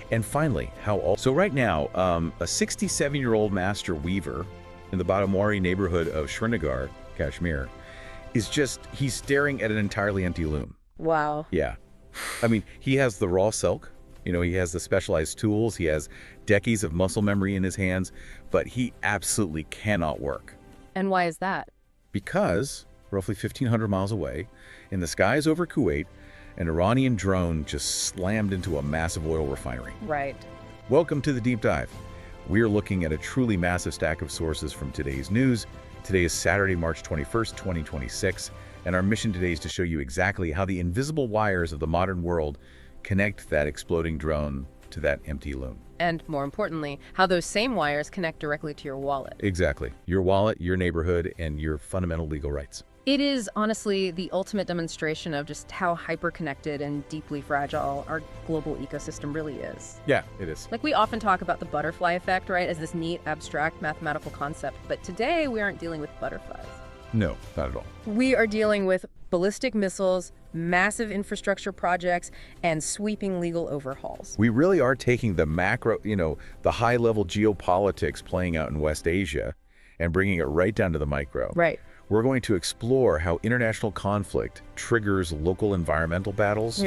And finally, so right now, a 67-year-old master weaver in the Badamwari neighborhood of Srinagar, Kashmir, he's staring at an entirely empty loom. Wow. Yeah. I mean, he has the raw silk, he has the specialized tools, he has decades of muscle memory in his hands, but he absolutely cannot work. And why is that? Because, roughly 1,500 miles away, in the skies over Kuwait, an Iranian drone just slammed into a massive oil refinery. Right. Welcome to the Deep Dive. We're looking at a truly massive stack of sources from today's news. Today is Saturday, March 21st, 2026, and our mission today is to show you exactly how the invisible wires of the modern world connect that exploding drone to that empty loom. And more importantly, how those same wires connect directly to your wallet. Exactly. Your wallet, your neighborhood, and your fundamental legal rights. It is honestly the ultimate demonstration of just how hyper-connected and deeply fragile our global ecosystem really is. Yeah, it is. Like, we often talk about the butterfly effect, right, as this neat, abstract mathematical concept, but today we aren't dealing with butterflies. No, not at all. We are dealing with ballistic missiles, massive infrastructure projects, and sweeping legal overhauls. We really are taking the macro, the high-level geopolitics playing out in West Asia and bringing it right down to the micro. Right. We're going to explore how international conflict triggers local environmental battles,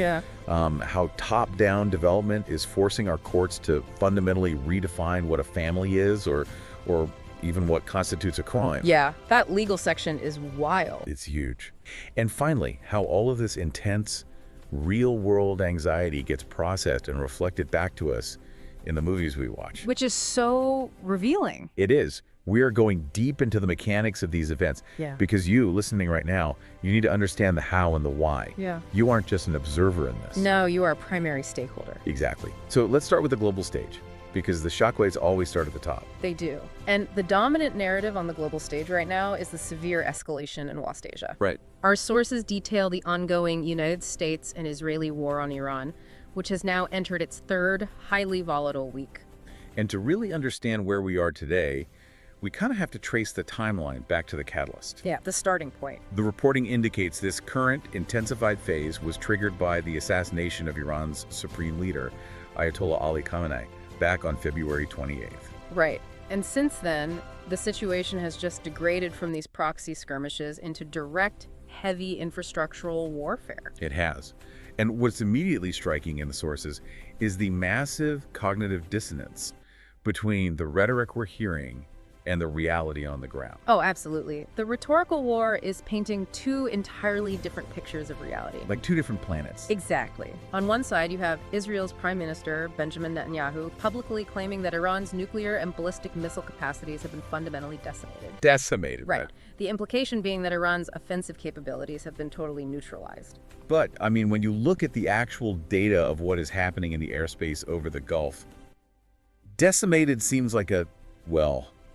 how top-down development is forcing our courts to fundamentally redefine what a family is or even what constitutes a crime. Yeah, that legal section is wild. It's huge. And finally, how all of this intense, real-world anxiety gets processed and reflected back to us in the movies we watch. Which is so revealing. It is. We are going deep into the mechanics of these events because you, listening right now, you need to understand the how and the why. Yeah. You aren't just an observer in this. No, you are a primary stakeholder. Exactly. So let's start with the global stage, because the shockwaves always start at the top. They do. And the dominant narrative on the global stage right now is the severe escalation in West Asia. Right. Our sources detail the ongoing United States and Israeli war on Iran, which has now entered its third highly volatile week. And to really understand where we are today, we kind of have to trace the timeline back to the catalyst. Yeah, the starting point. The reporting indicates this current intensified phase was triggered by the assassination of Iran's supreme leader, Ayatollah Ali Khamenei, back on February 28th. Right. And since then, the situation has just degraded from these proxy skirmishes into direct, heavy infrastructural warfare. It has. And what's immediately striking in the sources is the massive cognitive dissonance between the rhetoric we're hearing and the reality on the ground. Oh, absolutely. The rhetorical war is painting two entirely different pictures of reality. Like two different planets. Exactly. On one side, you have Israel's Prime Minister, Benjamin Netanyahu, publicly claiming that Iran's nuclear and ballistic missile capacities have been fundamentally decimated. Decimated, right. The implication being that Iran's offensive capabilities have been totally neutralized. But, I mean, when you look at the actual data of what is happening in the airspace over the Gulf, decimated seems like a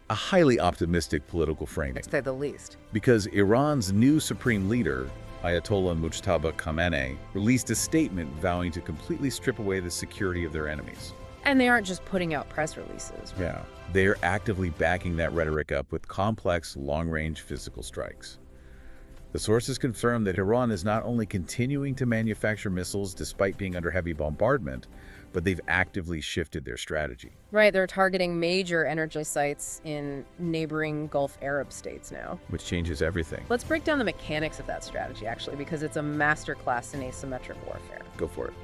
highly optimistic political framing. To say the least. Because Iran's new supreme leader, Ayatollah Mujtaba Khamenei, released a statement vowing to completely strip away the security of their enemies. And they aren't just putting out press releases. Right? Yeah, they are actively backing that rhetoric up with complex, long-range physical strikes. The sources confirm that Iran is not only continuing to manufacture missiles despite being under heavy bombardment, but they've actively shifted their strategy. Right, they're targeting major energy sites in neighboring Gulf Arab states now. Which changes everything. Let's break down the mechanics of that strategy, actually, because it's a masterclass in asymmetric warfare. Go for it.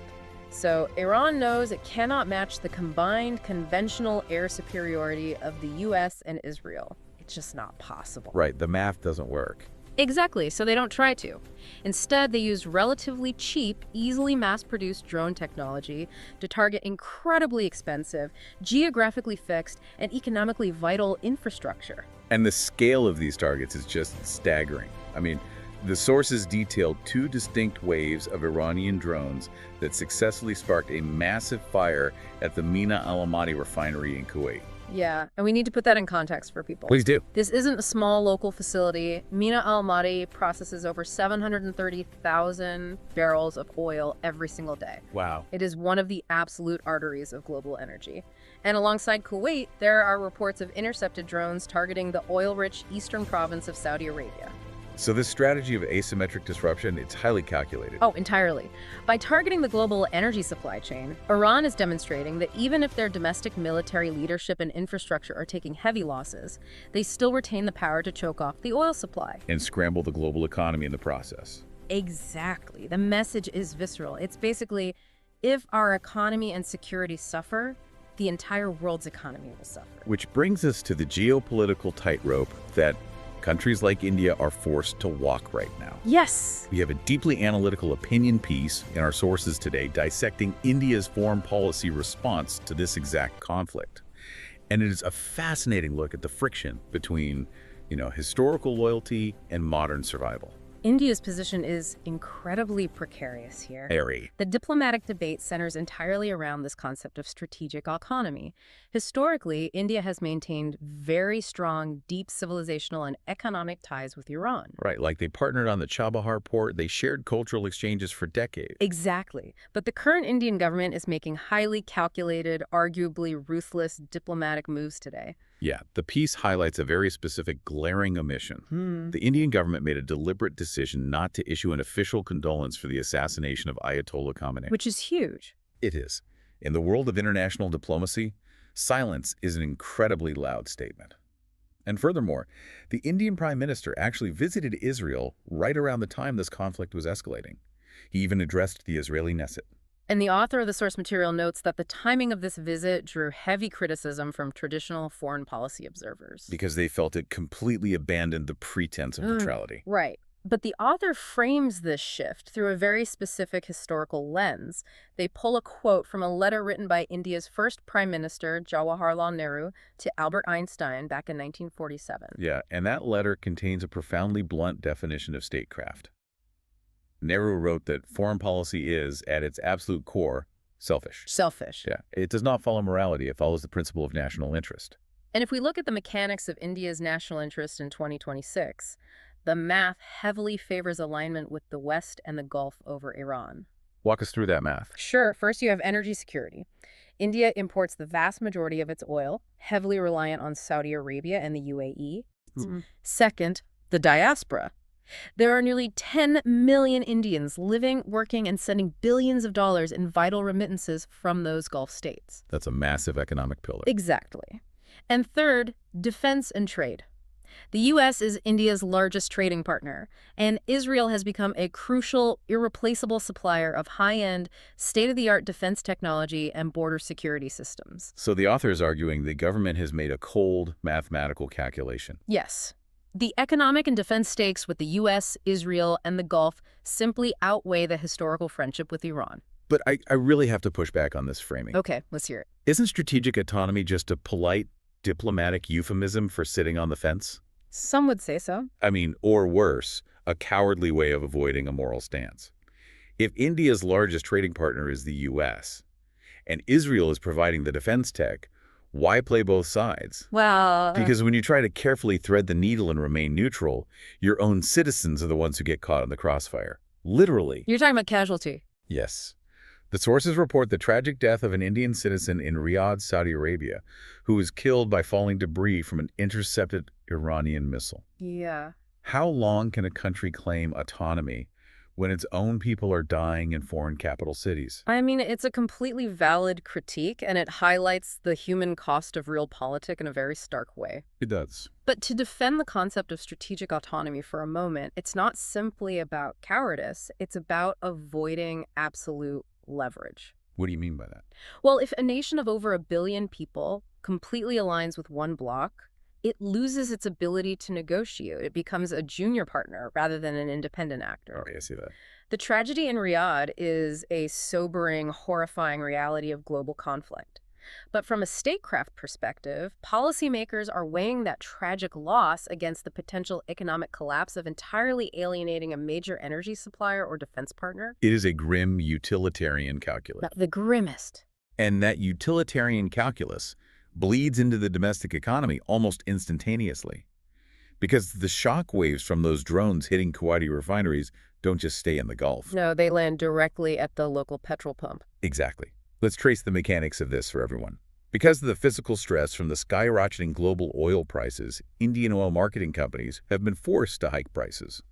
So, Iran knows it cannot match the combined conventional air superiority of the U.S. and Israel. It's just not possible. Right, the math doesn't work. Exactly, so they don't try to. Instead, they use relatively cheap, easily mass-produced drone technology to target incredibly expensive, geographically fixed, and economically vital infrastructure. And the scale of these targets is just staggering. I mean, the sources detailed two distinct waves of Iranian drones that successfully sparked a massive fire at the Mina al-Amadi refinery in Kuwait. Yeah, and we need to put that in context for people. Please do. This isn't a small local facility. Mina al-Amadi processes over 730,000 barrels of oil every single day. Wow. It is one of the absolute arteries of global energy. And alongside Kuwait, there are reports of intercepted drones targeting the oil-rich eastern province of Saudi Arabia. So this strategy of asymmetric disruption, it's highly calculated. Oh, entirely. By targeting the global energy supply chain, Iran is demonstrating that even if their domestic military leadership and infrastructure are taking heavy losses, they still retain the power to choke off the oil supply. And scramble the global economy in the process. Exactly. The message is visceral. It's basically, if our economy and security suffer, the entire world's economy will suffer. Which brings us to the geopolitical tightrope that countries like India are forced to walk right now. Yes. We have a deeply analytical opinion piece in our sources today dissecting India's foreign policy response to this exact conflict. And it is a fascinating look at the friction between, historical loyalty and modern survival. India's position is incredibly precarious here. The diplomatic debate centers entirely around this concept of strategic autonomy. Historically, India has maintained very strong, deep civilizational and economic ties with Iran. Right, like they partnered on the Chabahar port, they shared cultural exchanges for decades. Exactly. But the current Indian government is making highly calculated, arguably ruthless diplomatic moves today. Yeah, the piece highlights a very specific glaring omission. The Indian government made a deliberate decision not to issue an official condolence for the assassination of Ayatollah Khamenei. Which is huge. It is. In the world of international diplomacy, silence is an incredibly loud statement. And furthermore, the Indian Prime Minister actually visited Israel right around the time this conflict was escalating. He even addressed the Israeli Knesset. And the author of the source material notes that the timing of this visit drew heavy criticism from traditional foreign policy observers. Because they felt it completely abandoned the pretense of neutrality. Right. But the author frames this shift through a very specific historical lens. They pull a quote from a letter written by India's first Prime Minister, Jawaharlal Nehru, to Albert Einstein back in 1947. Yeah, and that letter contains a profoundly blunt definition of statecraft. Nehru wrote that foreign policy is, at its absolute core, selfish. Selfish. Yeah, it does not follow morality. It follows the principle of national interest. And if we look at the mechanics of India's national interest in 2026, the math heavily favors alignment with the West and the Gulf over Iran. Walk us through that math. Sure. First, you have energy security. India imports the vast majority of its oil, heavily reliant on Saudi Arabia and the UAE. Second, the diaspora. There are nearly 10 million Indians living, working, and sending billions of dollars in vital remittances from those Gulf states. That's a massive economic pillar. Exactly. And third, defense and trade. The U.S. is India's largest trading partner, and Israel has become a crucial, irreplaceable supplier of high-end, state-of-the-art defense technology and border security systems. So the author is arguing the government has made a cold, mathematical calculation. Yes. The economic and defense stakes with the U.S., Israel, and the Gulf simply outweigh the historical friendship with Iran. But I really have to push back on this framing. Okay, let's hear it. Isn't strategic autonomy just a polite, diplomatic euphemism for sitting on the fence? Some would say so. I mean, or worse, a cowardly way of avoiding a moral stance. If India's largest trading partner is the U.S., and Israel is providing the defense tech, why play both sides? Well... Because when you try to carefully thread the needle and remain neutral, your own citizens are the ones who get caught in the crossfire. Literally. You're talking about casualty. Yes. The sources report the tragic death of an Indian citizen in Riyadh, Saudi Arabia, who was killed by falling debris from an intercepted Iranian missile. Yeah. How long can a country claim autonomy when its own people are dying in foreign capital cities? I mean, it's a completely valid critique, and it highlights the human cost of realpolitik in a very stark way. It does. But to defend the concept of strategic autonomy for a moment, it's not simply about cowardice. It's about avoiding absolute leverage. What do you mean by that? Well, if a nation of over 1 billion people completely aligns with one bloc, it loses its ability to negotiate. It becomes a junior partner rather than an independent actor. Okay, I see that. The tragedy in Riyadh is a sobering, horrifying reality of global conflict. But from a statecraft perspective, policymakers are weighing that tragic loss against the potential economic collapse of entirely alienating a major energy supplier or defense partner. It is a grim utilitarian calculus. The grimmest. And that utilitarian calculus bleeds into the domestic economy almost instantaneously. Because the shock waves from those drones hitting Kuwaiti refineries don't just stay in the Gulf. No, they land directly at the local petrol pump. Exactly. Let's trace the mechanics of this for everyone. Because of the physical stress from the skyrocketing global oil prices, Indian oil marketing companies have been forced to hike prices.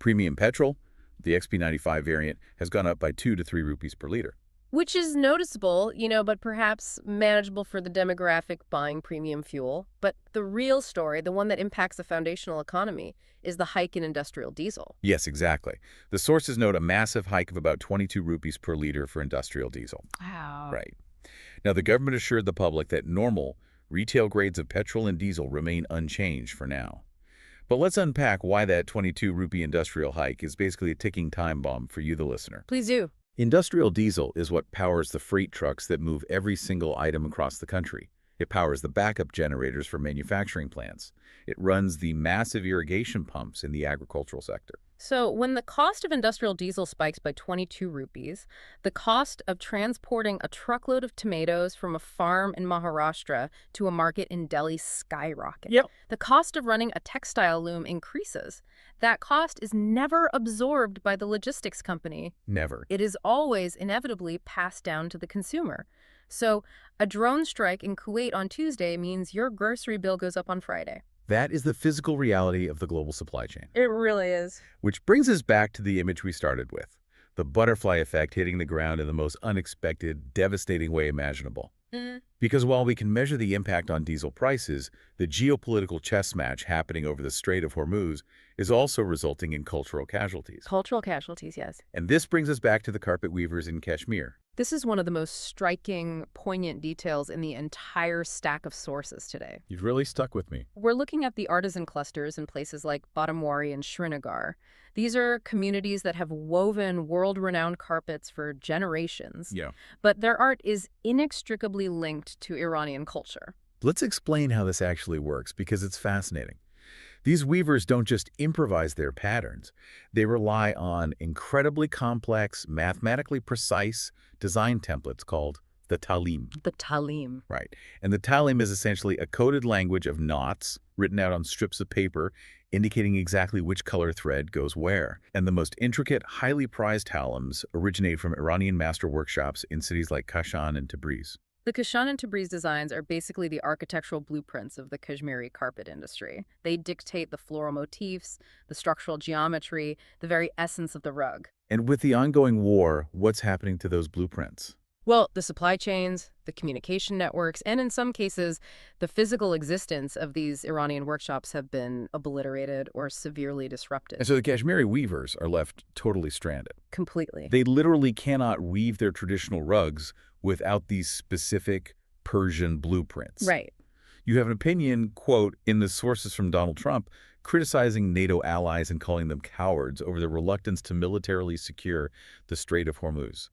Premium petrol, the XP95 variant, has gone up by 2 to 3 rupees per liter. Which is noticeable, but perhaps manageable for the demographic buying premium fuel. But the real story, the one that impacts the foundational economy, is the hike in industrial diesel. Yes, exactly. The sources note a massive hike of about 22 rupees per liter for industrial diesel. Wow. Right. Now, the government assured the public that normal retail grades of petrol and diesel remain unchanged for now. But let's unpack why that 22 rupee industrial hike is basically a ticking time bomb for you, the listener. Please do. Industrial diesel is what powers the freight trucks that move every single item across the country. It powers the backup generators for manufacturing plants. It runs the massive irrigation pumps in the agricultural sector. So when the cost of industrial diesel spikes by 22 rupees, the cost of transporting a truckload of tomatoes from a farm in Maharashtra to a market in Delhi skyrockets. Yep. The cost of running a textile loom increases. That cost is never absorbed by the logistics company. Never. It is always inevitably passed down to the consumer. So a drone strike in Kuwait on Tuesday means your grocery bill goes up on Friday. That is the physical reality of the global supply chain. It really is. Which brings us back to the image we started with, the butterfly effect hitting the ground in the most unexpected, devastating way imaginable. Because while we can measure the impact on diesel prices, the geopolitical chess match happening over the Strait of Hormuz is also resulting in cultural casualties. Cultural casualties, yes. And this brings us back to the carpet weavers in Kashmir. This is one of the most striking, poignant details in the entire stack of sources today. You've really stuck with me. We're looking at the artisan clusters in places like Badamwari and Srinagar. These are communities that have woven world-renowned carpets for generations. Yeah. But their art is inextricably linked to Iranian culture. Let's explain how this actually works, because it's fascinating. These weavers don't just improvise their patterns. They rely on incredibly complex, mathematically precise design templates called the talim. The talim. Right. And the talim is essentially a coded language of knots written out on strips of paper indicating exactly which color thread goes where. And the most intricate, highly prized talims originate from Iranian master workshops in cities like Kashan and Tabriz. The Kashan and Tabriz designs are basically the architectural blueprints of the Kashmiri carpet industry. They dictate the floral motifs, the structural geometry, the very essence of the rug. And with the ongoing war, what's happening to those blueprints? Well, the supply chains, the communication networks, and in some cases, the physical existence of these Iranian workshops have been obliterated or severely disrupted. And so the Kashmiri weavers are left totally stranded. Completely. They literally cannot weave their traditional rugs without these specific Persian blueprints. Right. You have an opinion, quote, in the sources from Donald Trump, criticizing NATO allies and calling them cowards over their reluctance to militarily secure the Strait of Hormuz.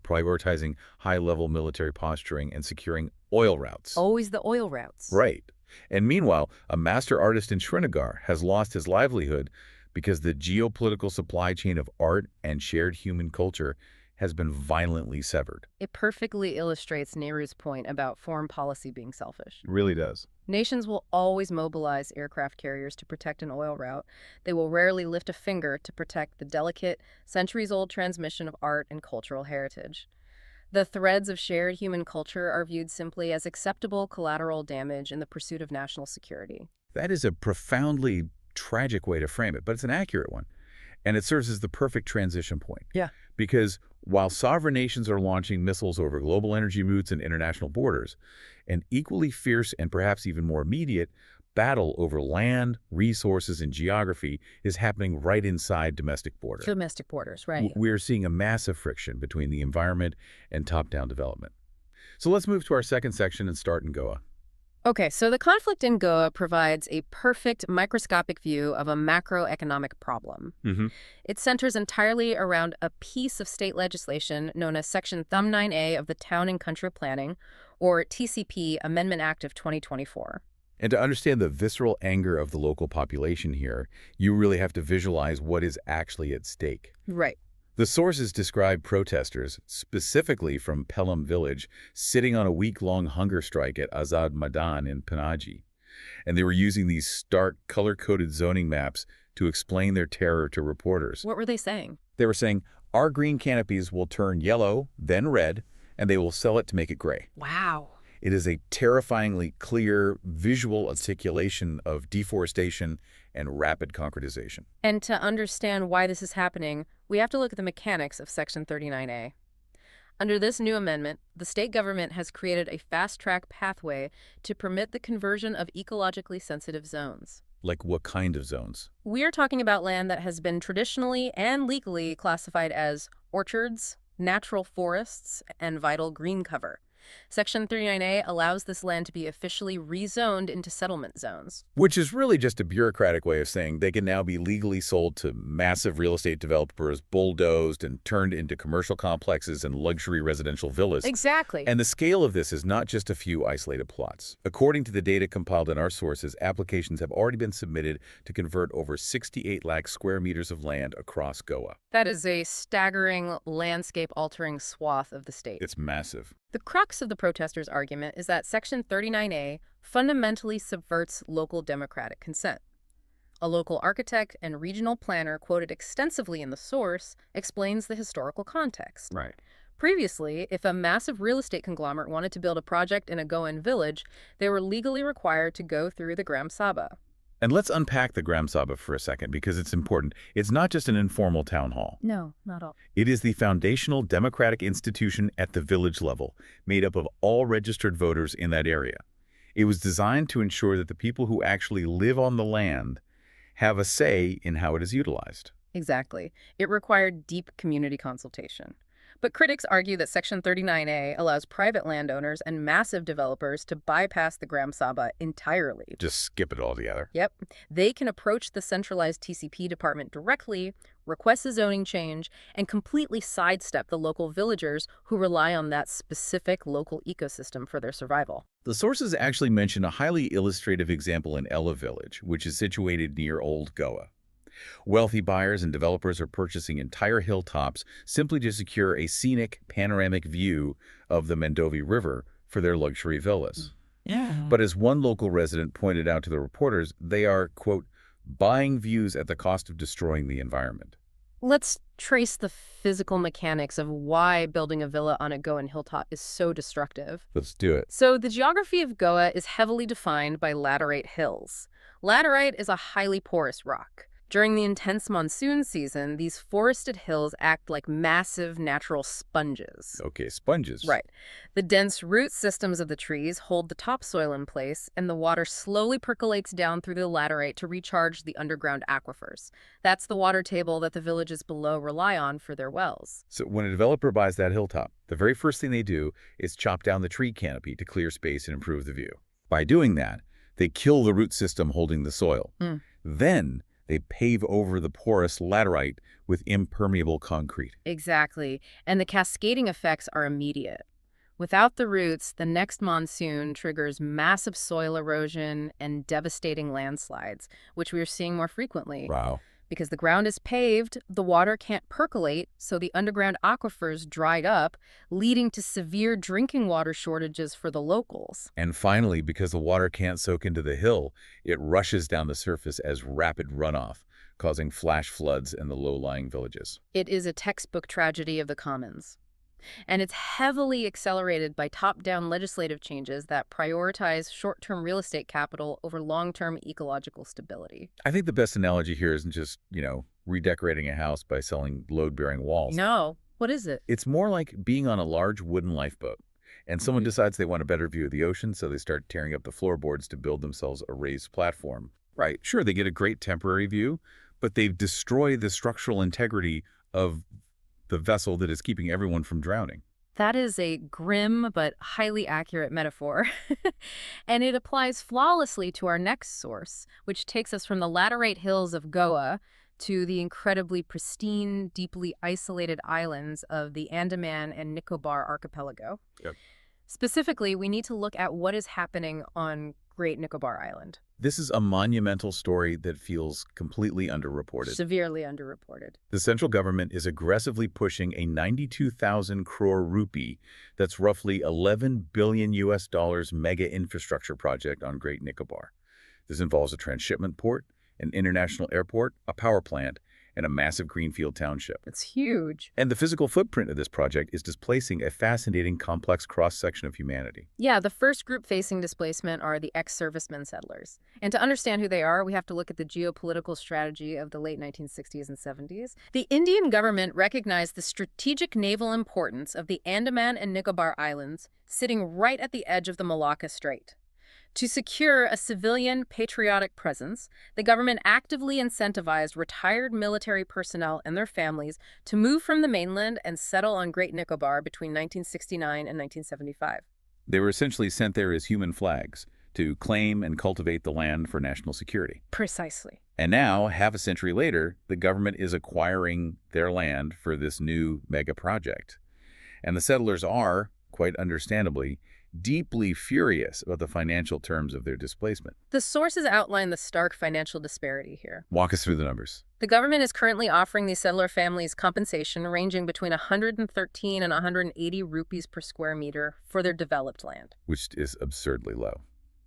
Prioritizing high-level military posturing and securing oil routes. Always the oil routes. Right. And meanwhile, a master artist in Srinagar has lost his livelihood because the geopolitical supply chain of art and shared human culture has been violently severed. It perfectly illustrates Nehru's point about foreign policy being selfish. It really does. Nations will always mobilize aircraft carriers to protect an oil route. They will rarely lift a finger to protect the delicate, centuries-old transmission of art and cultural heritage. The threads of shared human culture are viewed simply as acceptable collateral damage in the pursuit of national security. That is a profoundly tragic way to frame it, but it's an accurate one. And it serves as the perfect transition point. Yeah. Because while sovereign nations are launching missiles over global energy routes and international borders, an equally fierce and perhaps even more immediate battle over land, resources, and geography is happening right inside domestic borders. Domestic borders, right. We're seeing a massive friction between the environment and top-down development. So let's move to our second section and start in Goa. Okay, so the conflict in Goa provides a perfect microscopic view of a macroeconomic problem. It centers entirely around a piece of state legislation known as Section Thumb 9A of the Town and Country Planning, or TCP Amendment Act of 2024. And to understand the visceral anger of the local population here, you really have to visualize what is actually at stake. Right. The sources describe protesters, specifically from Pelham village, sitting on a week-long hunger strike at Azad Maidan in Panaji. And they were using these stark, color-coded zoning maps to explain their terror to reporters. What were they saying? They were saying, our green canopies will turn yellow, then red, and they will sell it to make it gray. Wow. It is a terrifyingly clear visual articulation of deforestation and rapid concretization. And to understand why this is happening, we have to look at the mechanics of Section 39A. Under this new amendment, the state government has created a fast-track pathway to permit the conversion of ecologically sensitive zones. Like what kind of zones? We are talking about land that has been traditionally and legally classified as orchards, natural forests, and vital green cover. Section 39A allows this land to be officially rezoned into settlement zones. Which is really just a bureaucratic way of saying they can now be legally sold to massive real estate developers, bulldozed and turned into commercial complexes and luxury residential villas. Exactly. And the scale of this is not just a few isolated plots. According to the data compiled in our sources, applications have already been submitted to convert over 68 lakh square meters of land across Goa. That is a staggering, landscape-altering swath of the state. It's massive. The crux of the protesters' argument is that Section 39A fundamentally subverts local democratic consent. A local architect and regional planner quoted extensively in the source explains the historical context. Right. Previously, if a massive real estate conglomerate wanted to build a project in a Goan village, they were legally required to go through the Gram Sabha. And let's unpack the Gram Sabha for a second because it's important. It's not just an informal town hall. No, not all. It is the foundational democratic institution at the village level, made up of all registered voters in that area. It was designed to ensure that the people who actually live on the land have a say in how it is utilized. Exactly. It required deep community consultation. But critics argue that Section 39A allows private landowners and massive developers to bypass the Gram Sabha entirely. Just skip it altogether. Yep. They can approach the centralized TCP department directly, request a zoning change, and completely sidestep the local villagers who rely on that specific local ecosystem for their survival. The sources actually mention a highly illustrative example in Ella Village, which is situated near Old Goa. Wealthy buyers and developers are purchasing entire hilltops simply to secure a scenic, panoramic view of the Mandovi River for their luxury villas. Yeah. But as one local resident pointed out to the reporters, they are, quote, buying views at the cost of destroying the environment. Let's trace the physical mechanics of why building a villa on a Goan hilltop is so destructive. Let's do it. So the geography of Goa is heavily defined by laterite hills. Laterite is a highly porous rock. During the intense monsoon season, these forested hills act like massive natural sponges. Okay, sponges. Right. The dense root systems of the trees hold the topsoil in place, and the water slowly percolates down through the laterite to recharge the underground aquifers. That's the water table that the villages below rely on for their wells. So when a developer buys that hilltop, the very first thing they do is chop down the tree canopy to clear space and improve the view. By doing that, they kill the root system holding the soil. Then they pave over the porous laterite with impermeable concrete. Exactly. And the cascading effects are immediate. Without the roots, the next monsoon triggers massive soil erosion and devastating landslides, which we are seeing more frequently. Wow. Because the ground is paved, the water can't percolate, so the underground aquifers dried up, leading to severe drinking water shortages for the locals. And finally, because the water can't soak into the hill, it rushes down the surface as rapid runoff, causing flash floods in the low-lying villages. It is a textbook tragedy of the commons. And it's heavily accelerated by top-down legislative changes that prioritize short-term real estate capital over long-term ecological stability. I think the best analogy here isn't just, redecorating a house by selling load-bearing walls. No. What is it? It's more like being on a large wooden lifeboat, and someone decides they want a better view of the ocean, so they start tearing up the floorboards to build themselves a raised platform. Right. Sure, they get a great temporary view, but they've destroyed the structural integrity of the vessel that is keeping everyone from drowning. That is a grim but highly accurate metaphor. And it applies flawlessly to our next source, which takes us from the laterite hills of Goa to the incredibly pristine, deeply isolated islands of the Andaman and Nicobar archipelago. Yep. Specifically, we need to look at what is happening on Great Nicobar Island. This is a monumental story that feels completely underreported. Severely underreported. The central government is aggressively pushing a 92,000 crore rupee, that's roughly $11 billion mega infrastructure project on Great Nicobar. This involves a transshipment port, an international airport, a power plant, and a massive greenfield township. It's huge. And the physical footprint of this project is displacing a fascinating, complex cross-section of humanity. Yeah, the first group facing displacement are the ex-servicemen settlers. And to understand who they are, we have to look at the geopolitical strategy of the late 1960s and 70s. The Indian government recognized the strategic naval importance of the Andaman and Nicobar Islands, sitting right at the edge of the Malacca Strait. To secure a civilian, patriotic presence, the government actively incentivized retired military personnel and their families to move from the mainland and settle on Great Nicobar between 1969 and 1975. They were essentially sent there as human flags to claim and cultivate the land for national security. Precisely. And now, half a century later, the government is acquiring their land for this new mega project. And the settlers are, quite understandably, deeply furious about the financial terms of their displacement. The sources outline the stark financial disparity here. Walk us through the numbers. The government is currently offering these settler families compensation ranging between 113 and 180 rupees per square meter for their developed land, Which is absurdly low.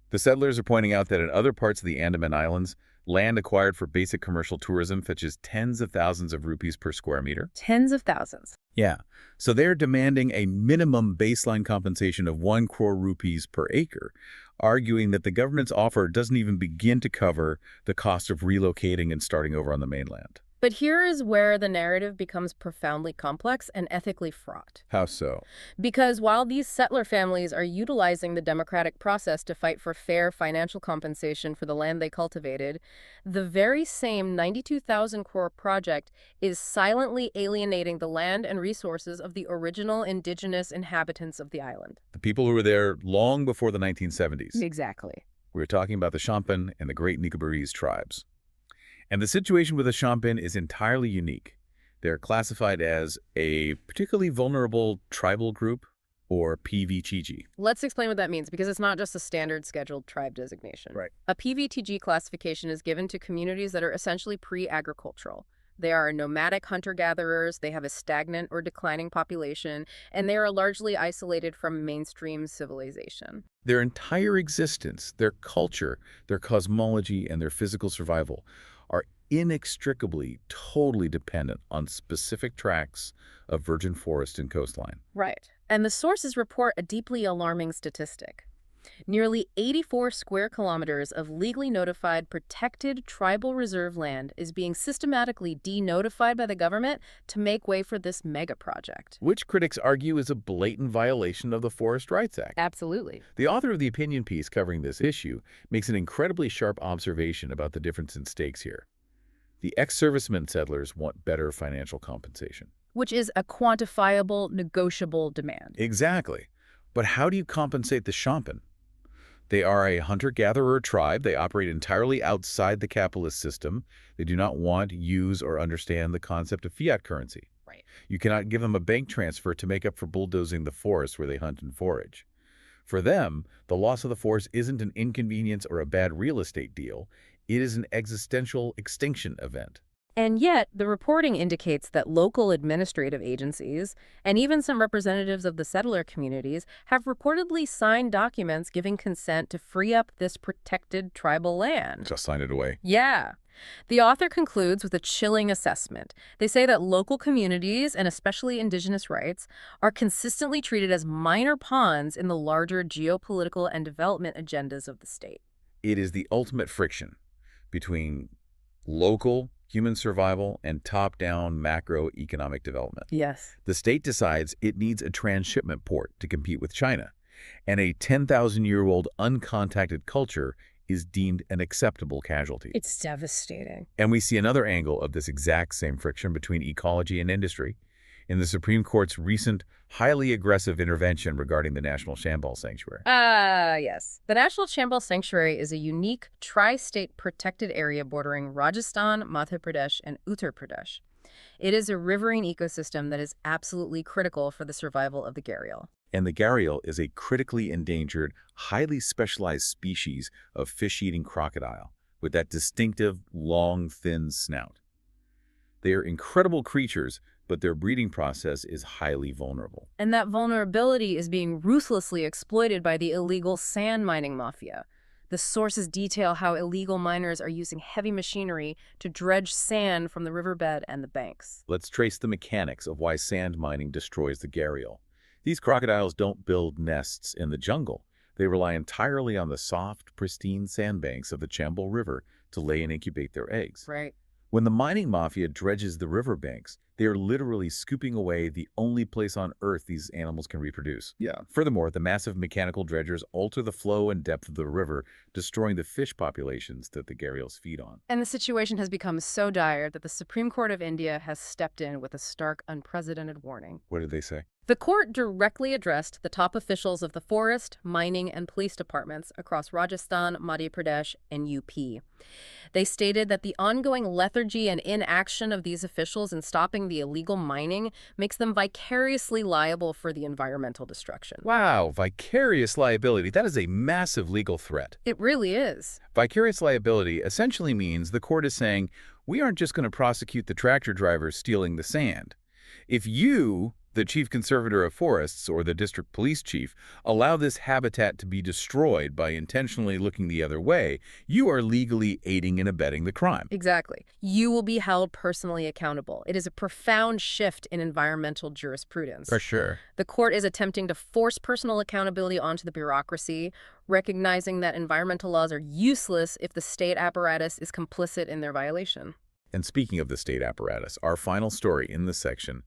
The settlers are pointing out that in other parts of the Andaman Islands, land acquired for basic commercial tourism fetches tens of thousands of rupees per square meter. Tens of thousands. Yeah, so they're demanding a minimum baseline compensation of 1 crore rupees per acre, arguing that the government's offer doesn't even begin to cover the cost of relocating and starting over on the mainland. But here is where the narrative becomes profoundly complex and ethically fraught. How so? Because while these settler families are utilizing the democratic process to fight for fair financial compensation for the land they cultivated, the very same 92,000 crore project is silently alienating the land and resources of the original indigenous inhabitants of the island. The people who were there long before the 1970s. Exactly. We're talking about the Shompen and the Great Nicobarese tribes. And the situation with the Shompen is entirely unique. They're classified as a particularly vulnerable tribal group, or PVTG. Let's explain what that means, because it's not just a standard scheduled tribe designation. Right. A PVTG classification is given to communities that are essentially pre-agricultural. They are nomadic hunter-gatherers, they have a stagnant or declining population, and they are largely isolated from mainstream civilization. Their entire existence, their culture, their cosmology, and their physical survival are inextricably, totally dependent on specific tracts of virgin forest and coastline. Right. And the sources report a deeply alarming statistic. Nearly 84 square kilometers of legally notified protected tribal reserve land is being systematically de-notified by the government to make way for this mega project. Which critics argue is a blatant violation of the Forest Rights Act. Absolutely. The author of the opinion piece covering this issue makes an incredibly sharp observation about the difference in stakes here. The ex-servicemen settlers want better financial compensation. Which is a quantifiable, negotiable demand. Exactly. But how do you compensate the Shompen? They are a hunter-gatherer tribe. They operate entirely outside the capitalist system. They do not want, use, or understand the concept of fiat currency. Right. You cannot give them a bank transfer to make up for bulldozing the forest where they hunt and forage. For them, the loss of the forest isn't an inconvenience or a bad real estate deal. It is an existential extinction event. And yet, the reporting indicates that local administrative agencies, and even some representatives of the settler communities, have reportedly signed documents giving consent to free up this protected tribal land. Just sign it away. Yeah. The author concludes with a chilling assessment. They say that local communities, and especially indigenous rights, are consistently treated as minor pawns in the larger geopolitical and development agendas of the state. It is the ultimate friction between local human survival and top-down macroeconomic development. Yes. The state decides it needs a transshipment port to compete with China, and a 10,000-year-old uncontacted culture is deemed an acceptable casualty. It's devastating. And we see another angle of this exact same friction between ecology and industry in the Supreme Court's recent, highly aggressive intervention regarding the National Chambal Sanctuary. Yes. The National Chambal Sanctuary is a unique tri-state protected area bordering Rajasthan, Madhya Pradesh, and Uttar Pradesh. It is a riverine ecosystem that is absolutely critical for the survival of the gharial. And the gharial is a critically endangered, highly specialized species of fish-eating crocodile with that distinctive, long, thin snout. They are incredible creatures, but their breeding process is highly vulnerable. And that vulnerability is being ruthlessly exploited by the illegal sand mining mafia. The sources detail how illegal miners are using heavy machinery to dredge sand from the riverbed and the banks. Let's trace the mechanics of why sand mining destroys the gharial. These crocodiles don't build nests in the jungle. They rely entirely on the soft, pristine sandbanks of the Chambal River to lay and incubate their eggs. Right. When the mining mafia dredges the riverbanks, they are literally scooping away the only place on Earth these animals can reproduce. Yeah. Furthermore, the massive mechanical dredgers alter the flow and depth of the river, destroying the fish populations that the gharials feed on. And the situation has become so dire that the Supreme Court of India has stepped in with a stark, unprecedented warning. What did they say? The court directly addressed the top officials of the forest, mining, and police departments across Rajasthan, Madhya Pradesh, and UP. They stated that the ongoing lethargy and inaction of these officials in stopping the illegal mining makes them vicariously liable for the environmental destruction. Wow, vicarious liability. That is a massive legal threat. It really is. Vicarious liability essentially means the court is saying, we aren't just going to prosecute the tractor drivers stealing the sand. If you, the chief conservator of forests or the district police chief, allow this habitat to be destroyed by intentionally looking the other way, you are legally aiding and abetting the crime. Exactly. You will be held personally accountable. It is a profound shift in environmental jurisprudence. For sure. The court is attempting to force personal accountability onto the bureaucracy, recognizing that environmental laws are useless if the state apparatus is complicit in their violation. And speaking of the state apparatus, our final story in this section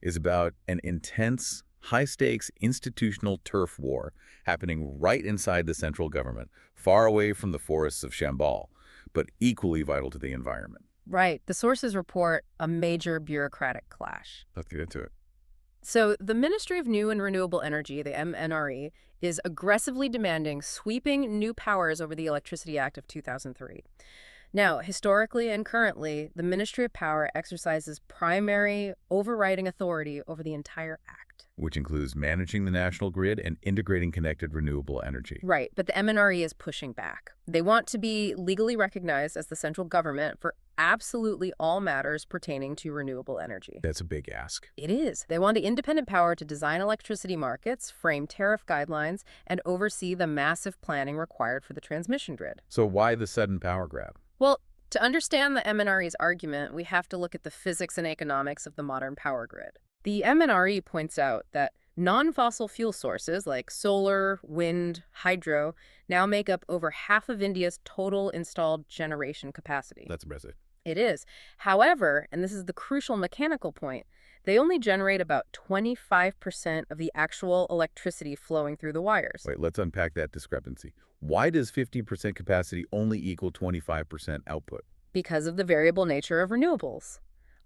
is about an intense, high-stakes institutional turf war happening right inside the central government, far away from the forests of Chambal, but equally vital to the environment. Right. The sources report a major bureaucratic clash. Let's get into it. So the Ministry of New and Renewable Energy, the MNRE, is aggressively demanding sweeping new powers over the Electricity Act of 2003. Now, historically and currently, the Ministry of Power exercises primary overriding authority over the entire act. Which includes managing the national grid and integrating connected renewable energy. Right, but the MNRE is pushing back. They want to be legally recognized as the central government for absolutely all matters pertaining to renewable energy. That's a big ask. It is. They want the independent power to design electricity markets, frame tariff guidelines, and oversee the massive planning required for the transmission grid. So why the sudden power grab? Well, to understand the MNRE's argument, we have to look at the physics and economics of the modern power grid. The MNRE points out that non-fossil fuel sources like solar, wind, hydro now make up over half of India's total installed generation capacity. That's impressive. It is. However, and this is the crucial mechanical point, they only generate about 25% of the actual electricity flowing through the wires. Wait, let's unpack that discrepancy. Why does 50% capacity only equal 25% output? Because of the variable nature of renewables.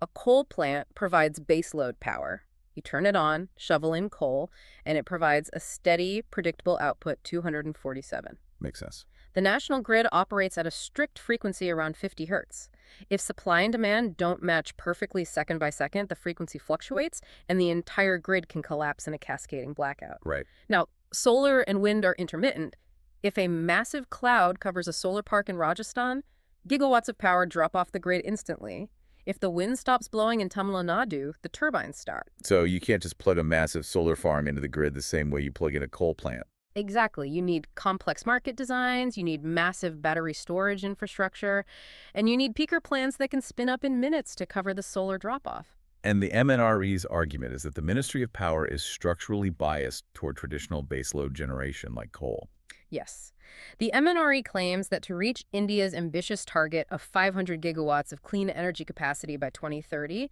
A coal plant provides baseload power. You turn it on, shovel in coal, and it provides a steady, predictable output 247. Makes sense. The national grid operates at a strict frequency around 50 hertz. If supply and demand don't match perfectly second by second, the frequency fluctuates, and the entire grid can collapse in a cascading blackout. Right. Now, solar and wind are intermittent. If a massive cloud covers a solar park in Rajasthan, gigawatts of power drop off the grid instantly. If the wind stops blowing in Tamil Nadu, the turbines start. So you can't just plug a massive solar farm into the grid the same way you plug in a coal plant. Exactly. You need complex market designs, you need massive battery storage infrastructure, and you need peaker plants that can spin up in minutes to cover the solar drop-off. And the MNRE's argument is that the Ministry of Power is structurally biased toward traditional baseload generation like coal. Yes. The MNRE claims that to reach India's ambitious target of 500 gigawatts of clean energy capacity by 2030,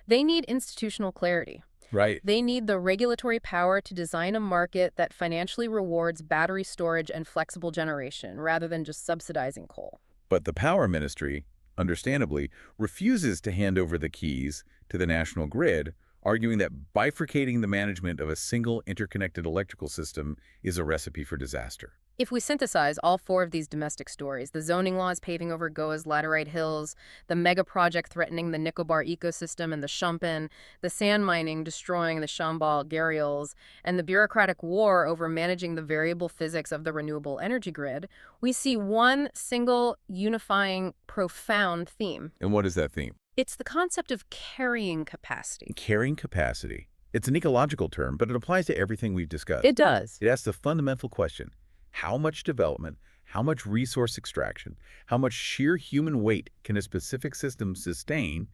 they need institutional clarity. Right. They need the regulatory power to design a market that financially rewards battery storage and flexible generation rather than just subsidizing coal. But the Power Ministry, understandably, refuses to hand over the keys to the national grid, arguing that bifurcating the management of a single interconnected electrical system is a recipe for disaster. If we synthesize all four of these domestic stories, the zoning laws paving over Goa's laterite hills, the mega project threatening the Nicobar ecosystem and the Shumpin, the sand mining destroying the Chambal gharials, and the bureaucratic war over managing the variable physics of the renewable energy grid, we see one single, unifying, profound theme. And what is that theme? It's the concept of carrying capacity. Carrying capacity. It's an ecological term, but it applies to everything we've discussed. It does. It asks the fundamental question: how much development, How much resource extraction, how much sheer human weight can a specific system sustain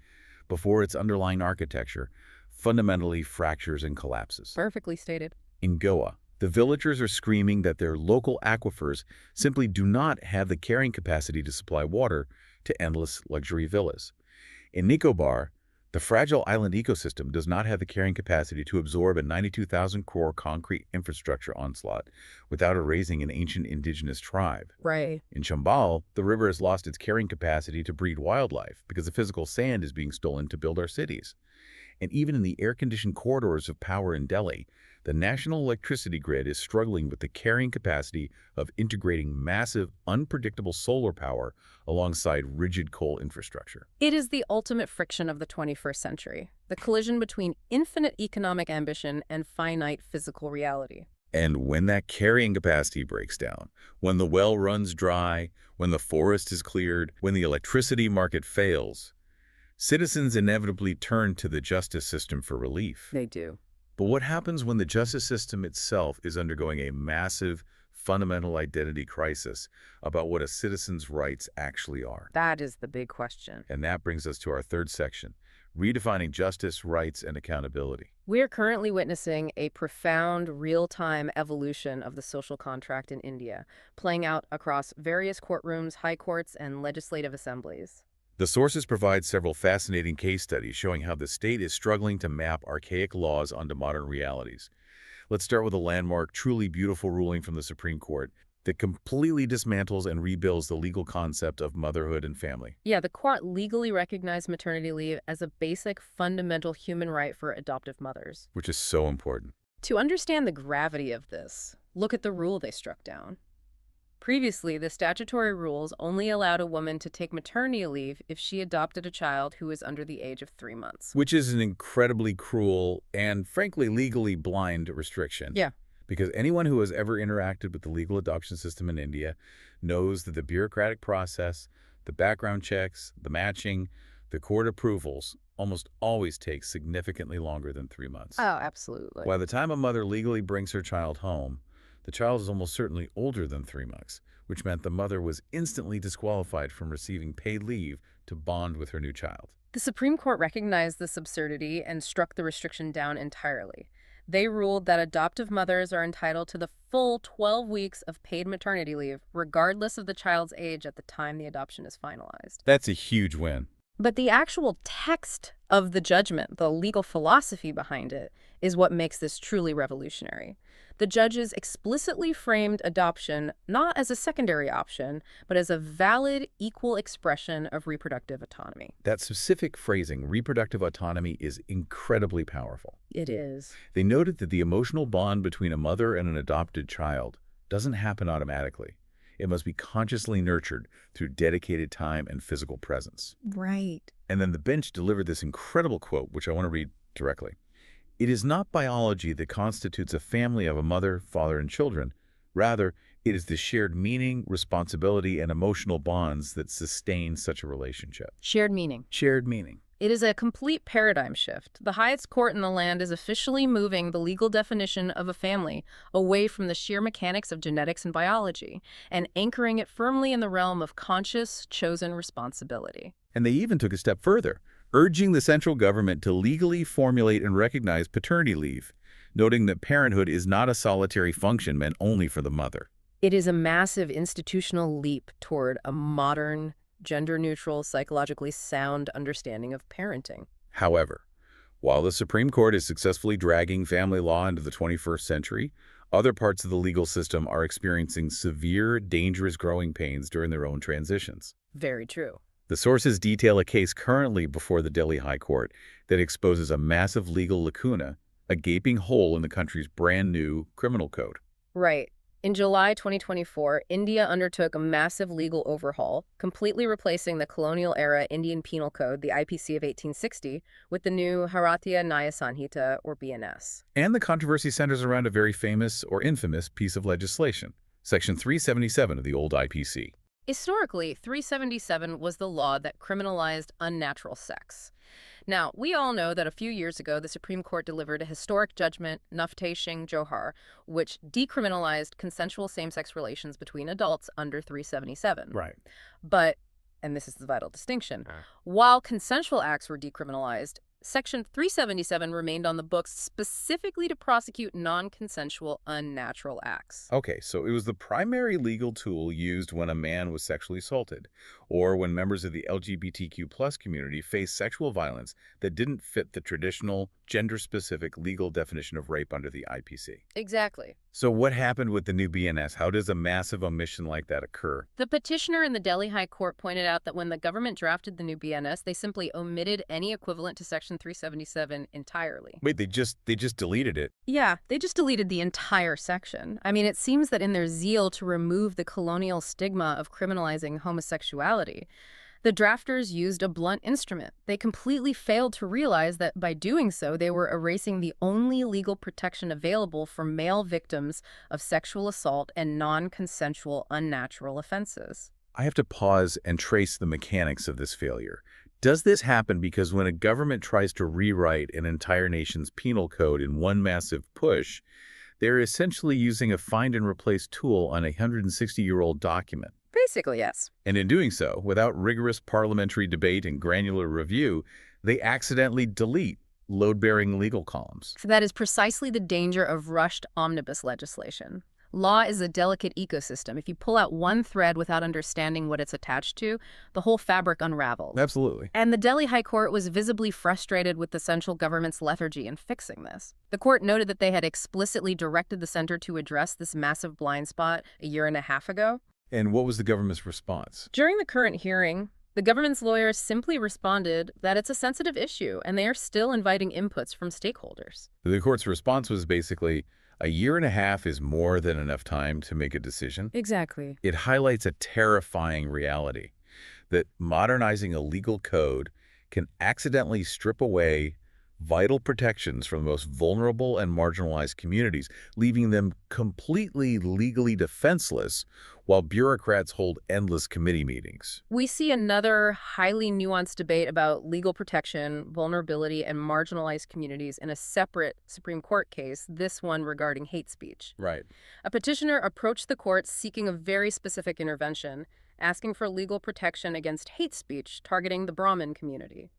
before its underlying architecture fundamentally fractures and collapses? Perfectly stated. In Goa, the villagers are screaming that their local aquifers simply do not have the carrying capacity to supply water to endless luxury villas. In Nicobar, the fragile island ecosystem does not have the carrying capacity to absorb a 92,000 crore concrete infrastructure onslaught without erasing an ancient indigenous tribe. Right. In Chambal, the river has lost its carrying capacity to breed wildlife because the physical sand is being stolen to build our cities. And even in the air-conditioned corridors of power in Delhi, the national electricity grid is struggling with the carrying capacity of integrating massive, unpredictable solar power alongside rigid coal infrastructure. It is the ultimate friction of the 21st century, the collision between infinite economic ambition and finite physical reality. And when that carrying capacity breaks down, when the well runs dry, when the forest is cleared, when the electricity market fails, citizens inevitably turn to the justice system for relief. They do. But what happens when the justice system itself is undergoing a massive, fundamental identity crisis about what a citizen's rights actually are? That is the big question. And that brings us to our third section, redefining justice, rights, and accountability. We are currently witnessing a profound, real-time evolution of the social contract in India, playing out across various courtrooms, high courts, and legislative assemblies. The sources provide several fascinating case studies showing how the state is struggling to map archaic laws onto modern realities. Let's start with a landmark, truly beautiful ruling from the Supreme Court that completely dismantles and rebuilds the legal concept of motherhood and family. Yeah, the court legally recognized maternity leave as a basic, fundamental human right for adoptive mothers. Which is so important. To understand the gravity of this, look at the rule they struck down. Previously, the statutory rules only allowed a woman to take maternity leave if she adopted a child who was under the age of 3 months. Which is an incredibly cruel and, frankly, legally blind restriction. Yeah. Because anyone who has ever interacted with the legal adoption system in India knows that the bureaucratic process, the background checks, the matching, the court approvals almost always takes significantly longer than 3 months. Oh, absolutely. By the time a mother legally brings her child home, the child is almost certainly older than 3 months, which meant the mother was instantly disqualified from receiving paid leave to bond with her new child. The Supreme Court recognized this absurdity and struck the restriction down entirely. They ruled that adoptive mothers are entitled to the full 12 weeks of paid maternity leave, regardless of the child's age at the time the adoption is finalized. That's a huge win. But the actual text of the judgment, the legal philosophy behind it, is what makes this truly revolutionary. The judges explicitly framed adoption not as a secondary option, but as a valid, equal expression of reproductive autonomy. That specific phrasing, reproductive autonomy, is incredibly powerful. It is. They noted that the emotional bond between a mother and an adopted child doesn't happen automatically. It must be consciously nurtured through dedicated time and physical presence. Right. And then the bench delivered this incredible quote, which I want to read directly. It is not biology that constitutes a family of a mother, father, and children. Rather, it is the shared meaning, responsibility, and emotional bonds that sustain such a relationship. Shared meaning. Shared meaning. It is a complete paradigm shift. The highest court in the land is officially moving the legal definition of a family away from the sheer mechanics of genetics and biology and anchoring it firmly in the realm of conscious, chosen responsibility. And they even took a step further, urging the central government to legally formulate and recognize paternity leave, noting that parenthood is not a solitary function meant only for the mother. It is a massive institutional leap toward a modern, gender-neutral, psychologically sound understanding of parenting. However, while the Supreme Court is successfully dragging family law into the 21st century, other parts of the legal system are experiencing severe, dangerous growing pains during their own transitions. Very true. The sources detail a case currently before the Delhi High Court that exposes a massive legal lacuna, a gaping hole in the country's brand-new criminal code. Right. In July 2024, India undertook a massive legal overhaul, completely replacing the colonial-era Indian Penal Code, the IPC of 1860, with the new Bharatiya Nyaya Sanhita, or BNS. And the controversy centers around a very famous or infamous piece of legislation, Section 377 of the old IPC. Historically, 377 was the law that criminalized unnatural sex. Now, we all know that a few years ago, the Supreme Court delivered a historic judgment, Nufteh Singh Johar, which decriminalized consensual same-sex relations between adults under 377. Right. But, and this is the vital distinction, while consensual acts were decriminalized, Section 377 remained on the books specifically to prosecute non-consensual unnatural acts. Okay, so it was the primary legal tool used when a man was sexually assaulted, or when members of the LGBTQ+ community faced sexual violence that didn't fit the traditional, gender-specific legal definition of rape under the IPC. Exactly. So what happened with the new BNS? How does a massive omission like that occur? The petitioner in the Delhi High Court pointed out that when the government drafted the new BNS, they simply omitted any equivalent to Section 377 entirely. Wait, they just deleted it. Yeah, they just deleted the entire section. I mean, it seems that in their zeal to remove the colonial stigma of criminalizing homosexuality, the drafters used a blunt instrument. They completely failed to realize that by doing so, they were erasing the only legal protection available for male victims of sexual assault and non-consensual unnatural offenses. I have to pause and trace the mechanics of this failure. Does this happen because when a government tries to rewrite an entire nation's penal code in one massive push, they're essentially using a find and replace tool on a 160-year-old document? Basically, yes. And in doing so, without rigorous parliamentary debate and granular review, they accidentally delete load-bearing legal columns. So that is precisely the danger of rushed omnibus legislation. Law is a delicate ecosystem. If you pull out one thread without understanding what it's attached to, the whole fabric unravels. Absolutely. And the Delhi High Court was visibly frustrated with the central government's lethargy in fixing this. The court noted that they had explicitly directed the center to address this massive blind spot a year and a half ago. And what was the government's response? During the current hearing, the government's lawyers simply responded that it's a sensitive issue, and they are still inviting inputs from stakeholders. The court's response was basically, a year and a half is more than enough time to make a decision. Exactly. It highlights a terrifying reality, that modernizing a legal code can accidentally strip away vital protections from the most vulnerable and marginalized communities, leaving them completely legally defenseless while bureaucrats hold endless committee meetings. We see another highly nuanced debate about legal protection, vulnerability, and marginalized communities in a separate Supreme Court case, this one regarding hate speech. Right. A petitioner approached the court seeking a very specific intervention, asking for legal protection against hate speech targeting the Brahmin community.